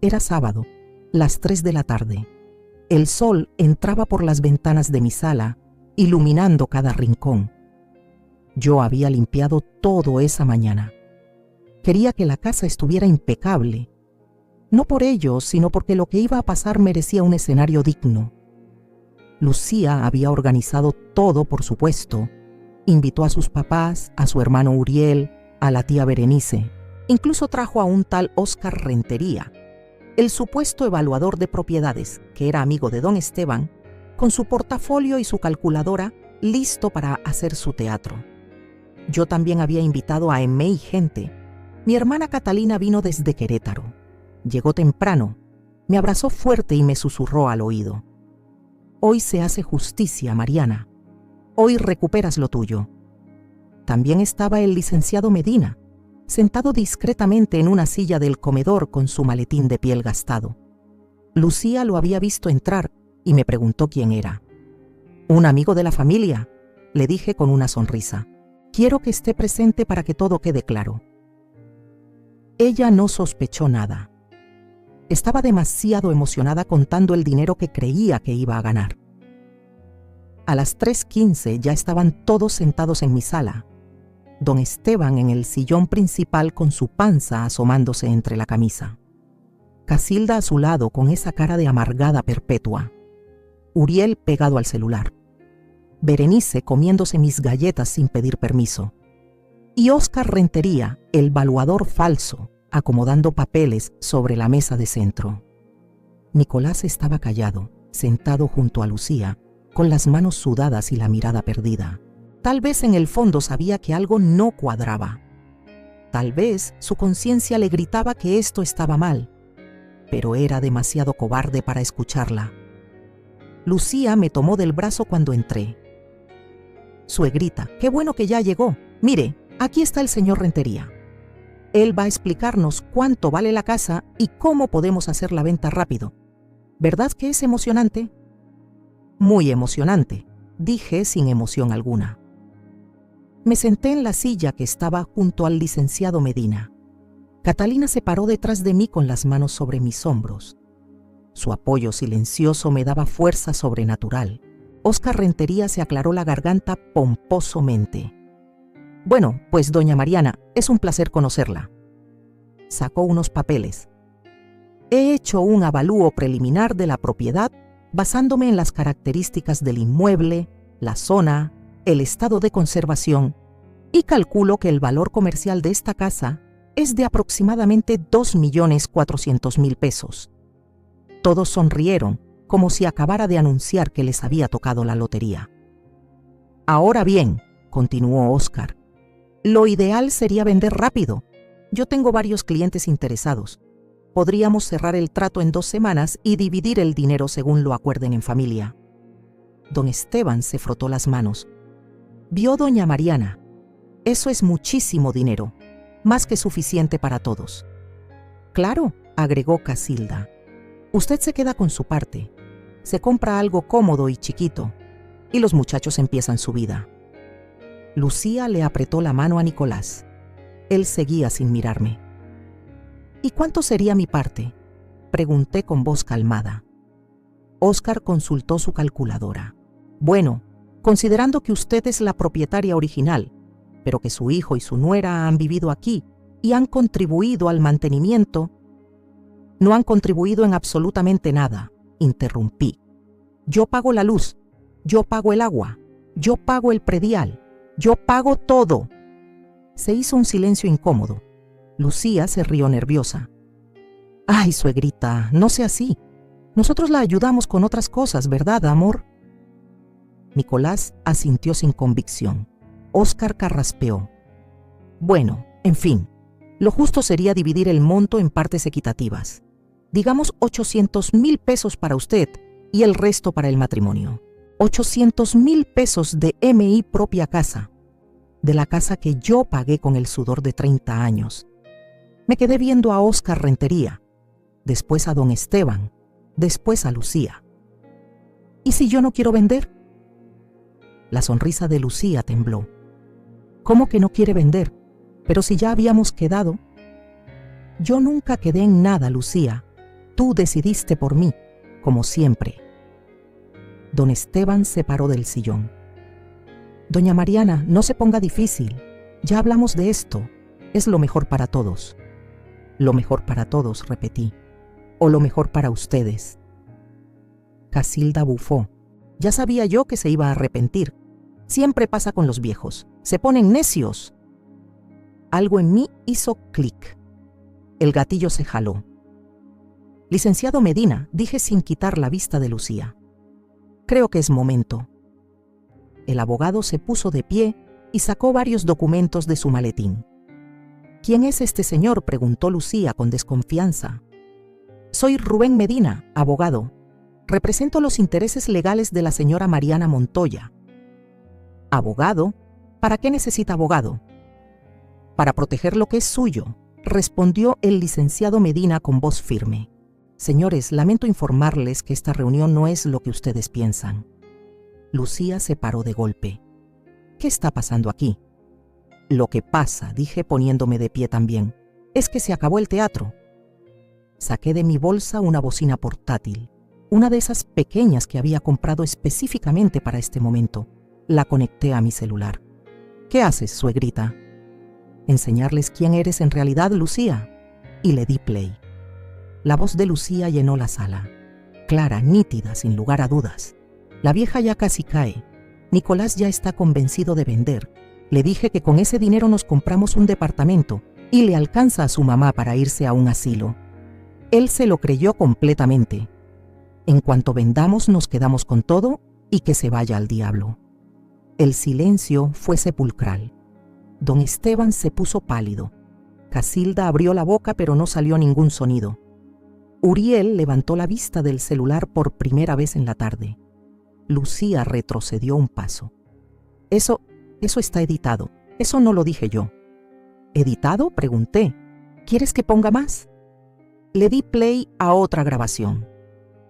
Era sábado, las 3 de la tarde. El sol entraba por las ventanas de mi sala, iluminando cada rincón. Yo había limpiado todo esa mañana. Quería que la casa estuviera impecable. No por ello, sino porque lo que iba a pasar merecía un escenario digno. Lucía había organizado todo, por supuesto. Invitó a sus papás, a su hermano Uriel, a la tía Berenice. Incluso trajo a un tal Óscar Rentería, el supuesto evaluador de propiedades, que era amigo de don Esteban, con su portafolio y su calculadora listo para hacer su teatro. Yo también había invitado a Emé y gente. Mi hermana Catalina vino desde Querétaro. Llegó temprano, me abrazó fuerte y me susurró al oído. Hoy se hace justicia, Mariana. Hoy recuperas lo tuyo. También estaba el licenciado Medina, sentado discretamente en una silla del comedor con su maletín de piel gastado. Lucía lo había visto entrar y me preguntó quién era. Un amigo de la familia, le dije con una sonrisa. Quiero que esté presente para que todo quede claro. Ella no sospechó nada. Estaba demasiado emocionada contando el dinero que creía que iba a ganar. A las 3:15 ya estaban todos sentados en mi sala. Don Esteban en el sillón principal con su panza asomándose entre la camisa. Casilda a su lado con esa cara de amargada perpetua. Uriel pegado al celular. Berenice comiéndose mis galletas sin pedir permiso. Y Óscar Rentería, el valuador falso, acomodando papeles sobre la mesa de centro. Nicolás estaba callado, sentado junto a Lucía, con las manos sudadas y la mirada perdida. Tal vez en el fondo sabía que algo no cuadraba. Tal vez su conciencia le gritaba que esto estaba mal, pero era demasiado cobarde para escucharla. Lucía me tomó del brazo cuando entré. Suegrita, qué bueno que ya llegó. Mire, aquí está el señor Rentería. Él va a explicarnos cuánto vale la casa y cómo podemos hacer la venta rápido. ¿Verdad que es emocionante? Muy emocionante, dije sin emoción alguna. Me senté en la silla que estaba junto al licenciado Medina. Catalina se paró detrás de mí con las manos sobre mis hombros. Su apoyo silencioso me daba fuerza sobrenatural. Óscar Rentería se aclaró la garganta pomposamente. Bueno, pues doña Mariana, es un placer conocerla. Sacó unos papeles. He hecho un avalúo preliminar de la propiedad basándome en las características del inmueble, la zona, el estado de conservación, y calculo que el valor comercial de esta casa es de aproximadamente 2.400.000 pesos. Todos sonrieron, como si acabara de anunciar que les había tocado la lotería. Ahora bien, continuó Óscar, lo ideal sería vender rápido. Yo tengo varios clientes interesados. Podríamos cerrar el trato en 2 semanas y dividir el dinero según lo acuerden en familia. Don Esteban se frotó las manos. Vio doña Mariana. Eso es muchísimo dinero, más que suficiente para todos. Claro, agregó Casilda. Usted se queda con su parte. Se compra algo cómodo y chiquito, y los muchachos empiezan su vida. Lucía le apretó la mano a Nicolás. Él seguía sin mirarme. ¿Y cuánto sería mi parte? Pregunté con voz calmada. Óscar consultó su calculadora. Bueno, considerando que usted es la propietaria original, pero que su hijo y su nuera han vivido aquí y han contribuido al mantenimiento. No han contribuido en absolutamente nada, interrumpí. Yo pago la luz, yo pago el agua, yo pago el predial, yo pago todo. Se hizo un silencio incómodo. Lucía se rió nerviosa. Ay, suegrita, no sea así. Nosotros la ayudamos con otras cosas, ¿verdad, amor? Nicolás asintió sin convicción. Óscar carraspeó. Bueno, en fin, lo justo sería dividir el monto en partes equitativas. Digamos 800,000 pesos para usted y el resto para el matrimonio. 800,000 pesos de mi propia casa, de la casa que yo pagué con el sudor de 30 años. Me quedé viendo a Óscar Rentería, después a don Esteban, después a Lucía. ¿Y si yo no quiero vender? La sonrisa de Lucía tembló. ¿Cómo que no quiere vender? Pero si ya habíamos quedado. Yo nunca quedé en nada, Lucía. Tú decidiste por mí, como siempre. Don Esteban se paró del sillón. Doña Mariana, no se ponga difícil. Ya hablamos de esto. Es lo mejor para todos. Lo mejor para todos, repetí. O lo mejor para ustedes. Casilda bufó. Ya sabía yo que se iba a arrepentir. Siempre pasa con los viejos. Se ponen necios. Algo en mí hizo clic. El gatillo se jaló. Licenciado Medina, dije sin quitar la vista de Lucía. Creo que es momento. El abogado se puso de pie y sacó varios documentos de su maletín. ¿Quién es este señor?, preguntó Lucía con desconfianza. Soy Rubén Medina, abogado. Represento los intereses legales de la señora Mariana Montoya. ¿Abogado? ¿Para qué necesita abogado? Para proteger lo que es suyo, respondió el licenciado Medina con voz firme. Señores, lamento informarles que esta reunión no es lo que ustedes piensan. Lucía se paró de golpe. ¿Qué está pasando aquí? Lo que pasa, dije poniéndome de pie también, es que se acabó el teatro. Saqué de mi bolsa una bocina portátil, una de esas pequeñas que había comprado específicamente para este momento. La conecté a mi celular. ¿Qué haces, suegrita? Enseñarles quién eres en realidad, Lucía. Y le di play. La voz de Lucía llenó la sala. Clara, nítida, sin lugar a dudas. La vieja ya casi cae. Nicolás ya está convencido de vender. Le dije que con ese dinero nos compramos un departamento y le alcanza a su mamá para irse a un asilo. Él se lo creyó completamente. En cuanto vendamos nos quedamos con todo y que se vaya al diablo. El silencio fue sepulcral. Don Esteban se puso pálido. Casilda abrió la boca pero no salió ningún sonido. Uriel levantó la vista del celular por primera vez en la tarde. Lucía retrocedió un paso. Eso está editado. Eso no lo dije yo. ¿Editado?, pregunté. ¿Quieres que ponga más? Le di play a otra grabación.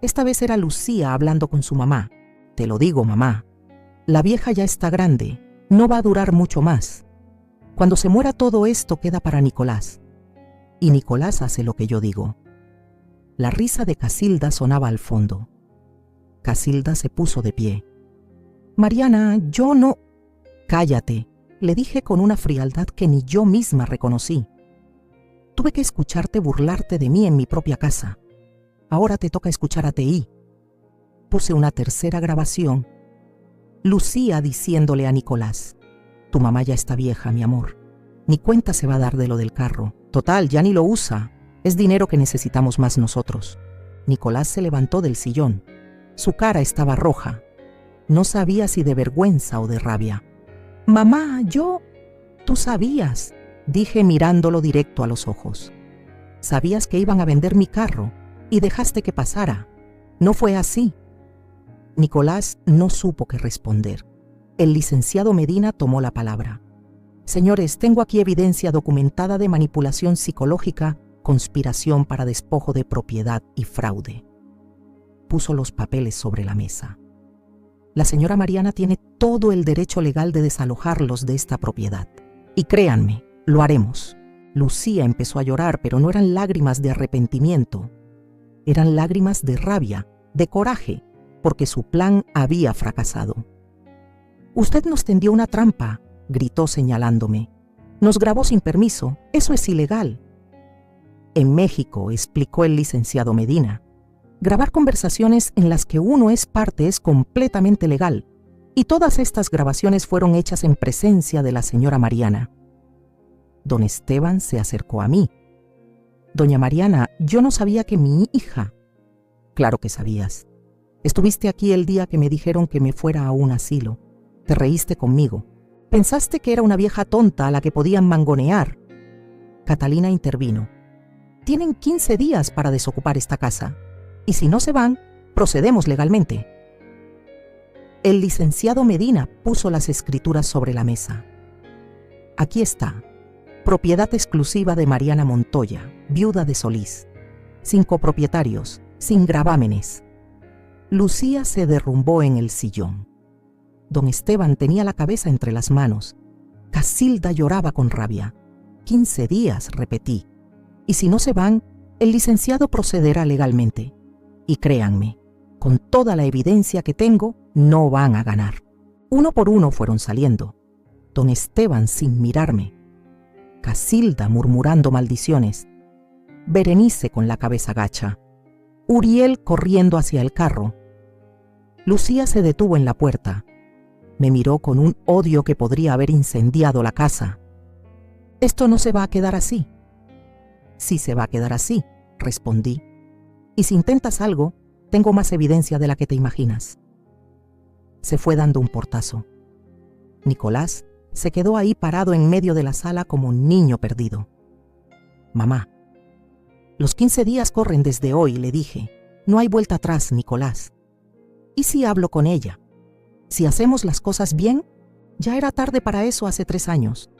Esta vez era Lucía hablando con su mamá. Te lo digo, mamá. La vieja ya está grande. No va a durar mucho más. Cuando se muera todo esto queda para Nicolás. Y Nicolás hace lo que yo digo. La risa de Casilda sonaba al fondo. Casilda se puso de pie. Mariana, yo no... Cállate, le dije con una frialdad que ni yo misma reconocí. Tuve que escucharte burlarte de mí en mi propia casa. Ahora te toca escuchar a T.I. Puse una tercera grabación. Lucía diciéndole a Nicolás: tu mamá ya está vieja, mi amor. Ni cuenta se va a dar de lo del carro. Total, ya ni lo usa. Es dinero que necesitamos más nosotros. Nicolás se levantó del sillón. Su cara estaba roja. No sabía si de vergüenza o de rabia. Mamá, yo... Tú sabías, dije mirándolo directo a los ojos. Sabías que iban a vender mi carro y dejaste que pasara. No fue así. Nicolás no supo qué responder. El licenciado Medina tomó la palabra. Señores, tengo aquí evidencia documentada de manipulación psicológica, conspiración para despojo de propiedad y fraude. Puso los papeles sobre la mesa. La señora Mariana tiene todo el derecho legal de desalojarlos de esta propiedad. Y créanme, lo haremos. Lucía empezó a llorar, pero no eran lágrimas de arrepentimiento. Eran lágrimas de rabia, de coraje, porque su plan había fracasado. «Usted nos tendió una trampa», gritó señalándome. «Nos grabó sin permiso, eso es ilegal». En México, explicó el licenciado Medina, grabar conversaciones en las que uno es parte es completamente legal, y todas estas grabaciones fueron hechas en presencia de la señora Mariana. Don Esteban se acercó a mí. «Doña Mariana, yo no sabía que mi hija». «Claro que sabías. Estuviste aquí el día que me dijeron que me fuera a un asilo. Te reíste conmigo. Pensaste que era una vieja tonta a la que podían mangonear». Catalina intervino. «Tienen 15 días para desocupar esta casa, y si no se van, procedemos legalmente». El licenciado Medina puso las escrituras sobre la mesa. «Aquí está. Propiedad exclusiva de Mariana Montoya, viuda de Solís. Sin copropietarios, sin gravámenes». Lucía se derrumbó en el sillón. Don Esteban tenía la cabeza entre las manos. Casilda lloraba con rabia. 15 días, repetí. Y si no se van, el licenciado procederá legalmente. Y créanme, con toda la evidencia que tengo, no van a ganar. Uno por uno fueron saliendo. Don Esteban sin mirarme. Casilda murmurando maldiciones. Berenice con la cabeza gacha. Uriel corriendo hacia el carro. Lucía se detuvo en la puerta. Me miró con un odio que podría haber incendiado la casa. «Esto no se va a quedar así». «Sí se va a quedar así», respondí. «Y si intentas algo, tengo más evidencia de la que te imaginas». Se fue dando un portazo. Nicolás se quedó ahí parado en medio de la sala como un niño perdido. «Mamá, los 15 días corren desde hoy», le dije. «No hay vuelta atrás, Nicolás. ¿Y si hablo con ella? Si hacemos las cosas bien, ya era tarde para eso hace 3 años».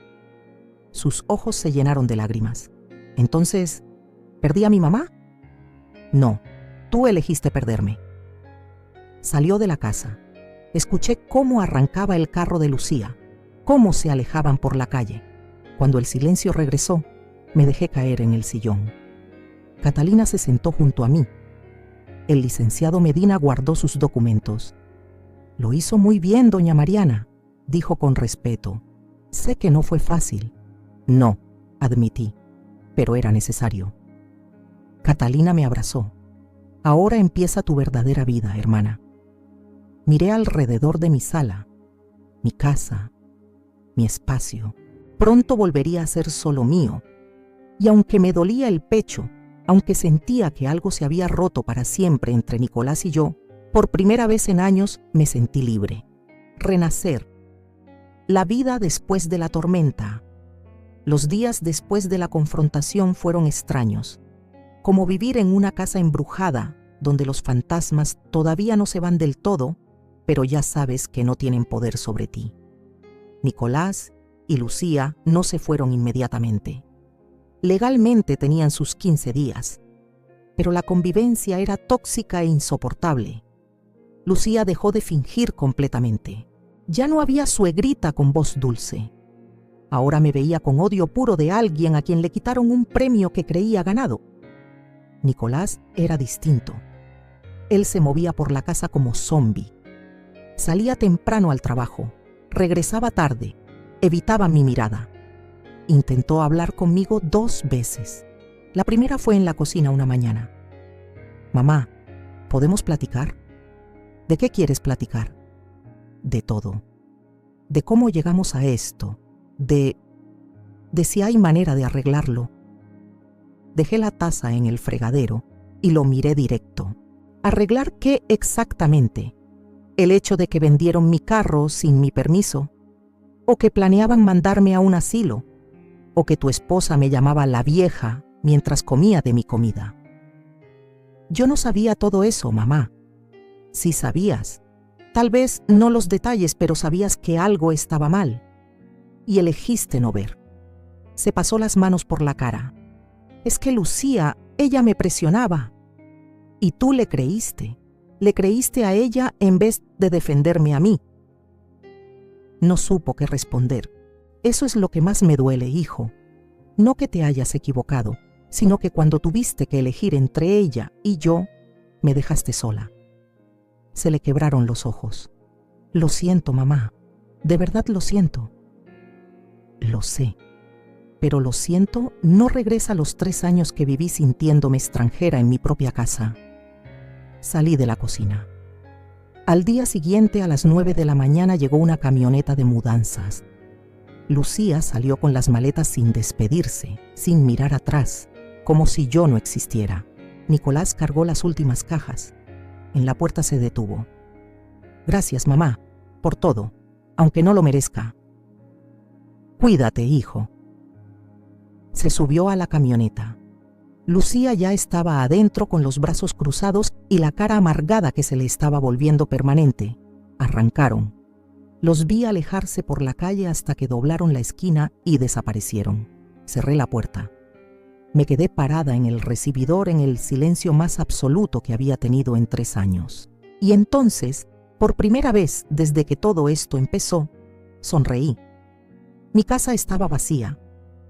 Sus ojos se llenaron de lágrimas. «Entonces, ¿perdí a mi mamá?» «No, tú elegiste perderme». Salió de la casa. Escuché cómo arrancaba el carro de Lucía, cómo se alejaban por la calle. Cuando el silencio regresó, me dejé caer en el sillón. Catalina se sentó junto a mí. El licenciado Medina guardó sus documentos. «Lo hizo muy bien, doña Mariana», dijo con respeto. «Sé que no fue fácil». «No», admití, «pero era necesario». Catalina me abrazó. «Ahora empieza tu verdadera vida, hermana». Miré alrededor de mi sala, mi casa, mi espacio. Pronto volvería a ser solo mío. Y aunque me dolía el pecho, aunque sentía que algo se había roto para siempre entre Nicolás y yo, por primera vez en años me sentí libre. Renacer. La vida después de la tormenta. Los días después de la confrontación fueron extraños, como vivir en una casa embrujada, donde los fantasmas todavía no se van del todo, pero ya sabes que no tienen poder sobre ti. Nicolás y Lucía no se fueron inmediatamente. Legalmente tenían sus 15 días, pero la convivencia era tóxica e insoportable. Lucía dejó de fingir completamente. Ya no había suegrita con voz dulce. Ahora me veía con odio puro de alguien a quien le quitaron un premio que creía ganado. Nicolás era distinto. Él se movía por la casa como zombi. Salía temprano al trabajo, regresaba tarde, evitaba mi mirada. Intentó hablar conmigo 2 veces. La primera fue en la cocina una mañana. «Mamá, ¿podemos platicar?» «¿De qué quieres platicar?» «De todo. De cómo llegamos a esto. De si hay manera de arreglarlo». Dejé la taza en el fregadero y lo miré directo. ¿Arreglar qué exactamente? ¿El hecho de que vendieron mi carro sin mi permiso? ¿O que planeaban mandarme a un asilo? ¿O que tu esposa me llamaba la vieja mientras comía de mi comida? Yo no sabía todo eso, mamá. Sí sabías. Tal vez no los detalles, pero sabías que algo estaba mal. Y elegiste no ver. Se pasó las manos por la cara. Es que Lucía, ella me presionaba. Y tú le creíste. Le creíste a ella en vez de defenderme a mí. No supo qué responder. Eso es lo que más me duele, hijo. No que te hayas equivocado, sino que cuando tuviste que elegir entre ella y yo, me dejaste sola. Se le quebraron los ojos. Lo siento, mamá. De verdad lo siento. Lo sé. Pero lo siento no regresa a los 3 años que viví sintiéndome extranjera en mi propia casa. Salí de la cocina. Al día siguiente, a las 9 de la mañana, llegó una camioneta de mudanzas. Lucía salió con las maletas sin despedirse, sin mirar atrás, como si yo no existiera. Nicolás cargó las últimas cajas. En la puerta se detuvo. Gracias, mamá, por todo, aunque no lo merezca. Cuídate, hijo. Se subió a la camioneta. Lucía ya estaba adentro con los brazos cruzados y la cara amargada que se le estaba volviendo permanente. Arrancaron. Los vi alejarse por la calle hasta que doblaron la esquina y desaparecieron. Cerré la puerta. Me quedé parada en el recibidor en el silencio más absoluto que había tenido en 3 años. Y entonces, por primera vez desde que todo esto empezó, sonreí. Mi casa estaba vacía,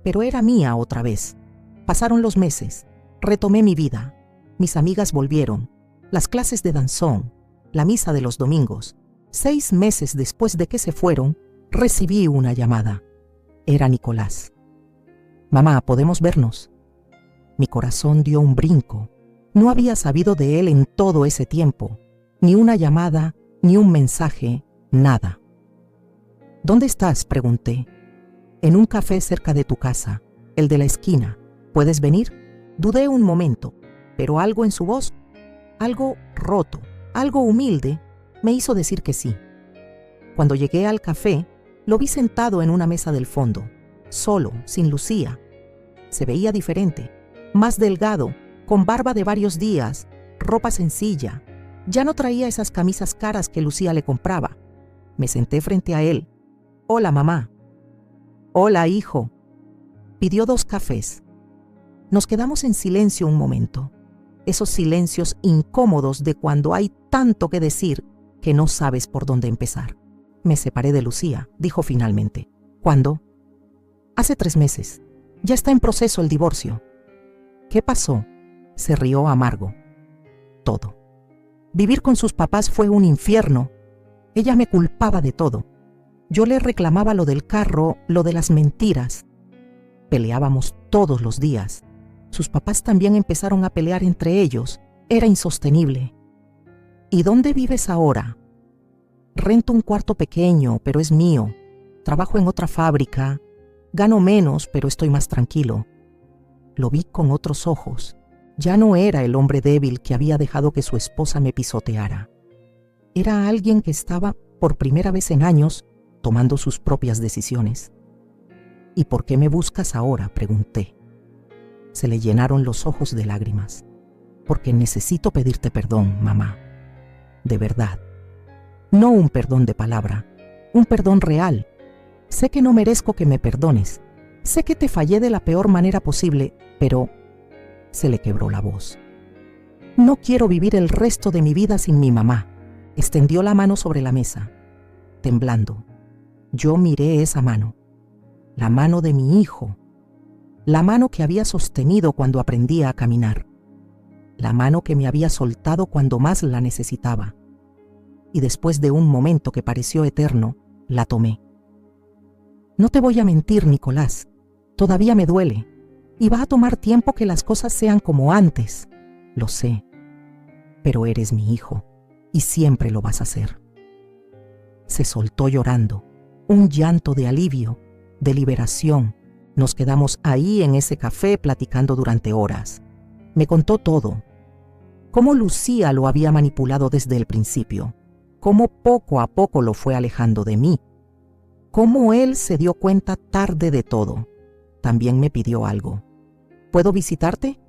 pero era mía otra vez. Pasaron los meses, retomé mi vida. Mis amigas volvieron, las clases de danzón, la misa de los domingos. 6 meses después de que se fueron, recibí una llamada. Era Nicolás. Mamá, ¿podemos vernos? Mi corazón dio un brinco. No había sabido de él en todo ese tiempo. Ni una llamada, ni un mensaje, nada. ¿Dónde estás?, pregunté. En un café cerca de tu casa, el de la esquina. ¿Puedes venir? Dudé un momento, pero algo en su voz, algo roto, algo humilde, me hizo decir que sí. Cuando llegué al café, lo vi sentado en una mesa del fondo, solo, sin Lucía. Se veía diferente, más delgado, con barba de varios días, ropa sencilla. Ya no traía esas camisas caras que Lucía le compraba. Me senté frente a él. Hola, mamá. Hola, hijo. Pidió 2 cafés. Nos quedamos en silencio un momento. Esos silencios incómodos de cuando hay tanto que decir que no sabes por dónde empezar. Me separé de Lucía, dijo finalmente. ¿Cuándo? Hace 3 meses. Ya está en proceso el divorcio. ¿Qué pasó? Se rió amargo. Todo. Vivir con sus papás fue un infierno. Ella me culpaba de todo. Yo le reclamaba lo del carro, lo de las mentiras. Peleábamos todos los días. Sus papás también empezaron a pelear entre ellos. Era insostenible. ¿Y dónde vives ahora? Rento un cuarto pequeño, pero es mío. Trabajo en otra fábrica. Gano menos, pero estoy más tranquilo. Lo vi con otros ojos. Ya no era el hombre débil que había dejado que su esposa me pisoteara. Era alguien que estaba, por primera vez en años, tomando sus propias decisiones. ¿Y por qué me buscas ahora?, pregunté. Se le llenaron los ojos de lágrimas. Porque necesito pedirte perdón, mamá. De verdad. No un perdón de palabra, un perdón real. Sé que no merezco que me perdones. Sé que te fallé de la peor manera posible, pero... Se le quebró la voz. No quiero vivir el resto de mi vida sin mi mamá. Extendió la mano sobre la mesa, temblando. Yo miré esa mano. La mano de mi hijo. La mano que había sostenido cuando aprendía a caminar. La mano que me había soltado cuando más la necesitaba. Y después de un momento que pareció eterno, la tomé. No te voy a mentir, Nicolás. Todavía me duele. Y va a tomar tiempo que las cosas sean como antes. Lo sé. Pero eres mi hijo. Y siempre lo vas a ser. Se soltó llorando. Un llanto de alivio, de liberación. Nos quedamos ahí en ese café platicando durante horas. Me contó todo. Cómo Lucía lo había manipulado desde el principio. Cómo poco a poco lo fue alejando de mí. Cómo él se dio cuenta tarde de todo. También me pidió algo. ¿Puedo visitarte?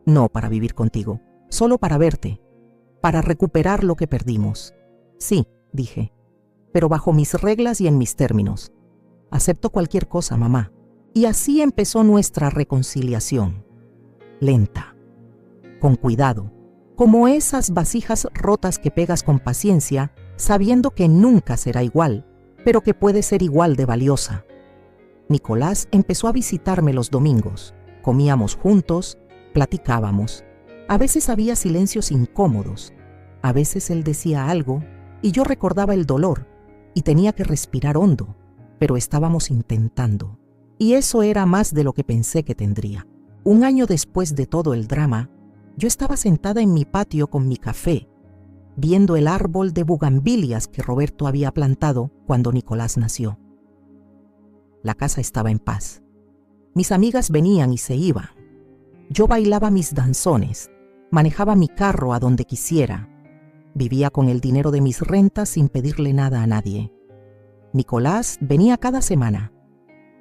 No para vivir contigo, solo para verte, para recuperar lo que perdimos. Sí, dije, pero bajo mis reglas y en mis términos. Acepto cualquier cosa, mamá. Y así empezó nuestra reconciliación. Lenta, con cuidado, como esas vasijas rotas que pegas con paciencia, sabiendo que nunca será igual, pero que puede ser igual de valiosa. Nicolás empezó a visitarme los domingos. Comíamos juntos, Platicábamos. A veces había silencios incómodos. A veces él decía algo y yo recordaba el dolor y tenía que respirar hondo, pero estábamos intentando. Y eso era más de lo que pensé que tendría. Un año después de todo el drama, yo estaba sentada en mi patio con mi café, viendo el árbol de bugambilias que Roberto había plantado cuando Nicolás nació. La casa estaba en paz. Mis amigas venían y se iban. Yo bailaba mis danzones, manejaba mi carro a donde quisiera, vivía con el dinero de mis rentas sin pedirle nada a nadie. Nicolás venía cada semana.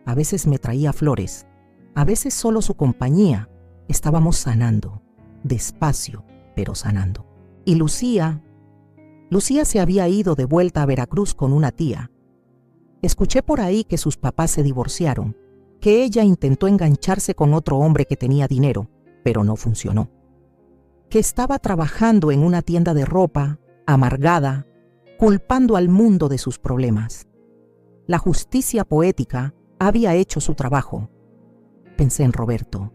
A veces me traía flores, a veces solo su compañía. Estábamos sanando, despacio, pero sanando. Y Lucía se había ido de vuelta a Veracruz con una tía. Escuché por ahí que sus papás se divorciaron, que ella intentó engancharse con otro hombre que tenía dinero, pero no funcionó. Que estaba trabajando en una tienda de ropa, amargada, culpando al mundo de sus problemas. La justicia poética había hecho su trabajo. Pensé en Roberto,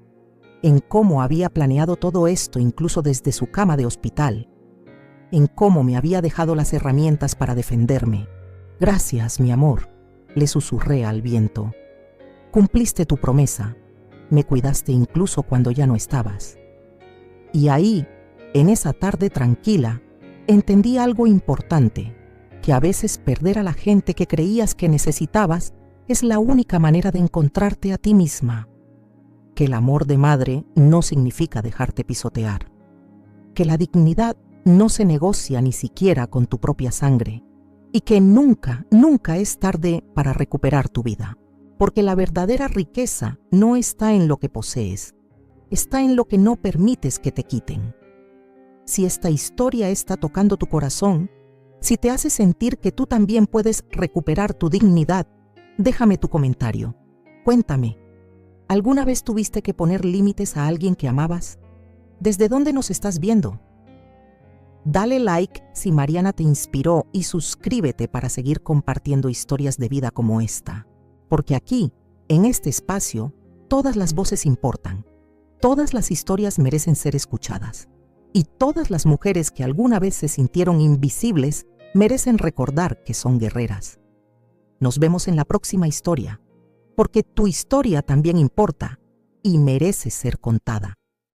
en cómo había planeado todo esto incluso desde su cama de hospital, en cómo me había dejado las herramientas para defenderme. Gracias, mi amor, le susurré al viento. Cumpliste tu promesa, me cuidaste incluso cuando ya no estabas. Y ahí, en esa tarde tranquila, entendí algo importante, que a veces perder a la gente que creías que necesitabas es la única manera de encontrarte a ti misma. Que el amor de madre no significa dejarte pisotear. Que la dignidad no se negocia ni siquiera con tu propia sangre. Y que nunca, nunca es tarde para recuperar tu vida. Porque la verdadera riqueza no está en lo que posees, está en lo que no permites que te quiten. Si esta historia está tocando tu corazón, si te hace sentir que tú también puedes recuperar tu dignidad, déjame tu comentario. Cuéntame, ¿alguna vez tuviste que poner límites a alguien que amabas? ¿Desde dónde nos estás viendo? Dale like si Mariana te inspiró y suscríbete para seguir compartiendo historias de vida como esta. Porque aquí, en este espacio, todas las voces importan, todas las historias merecen ser escuchadas, y todas las mujeres que alguna vez se sintieron invisibles merecen recordar que son guerreras. Nos vemos en la próxima historia, porque tu historia también importa y merece ser contada.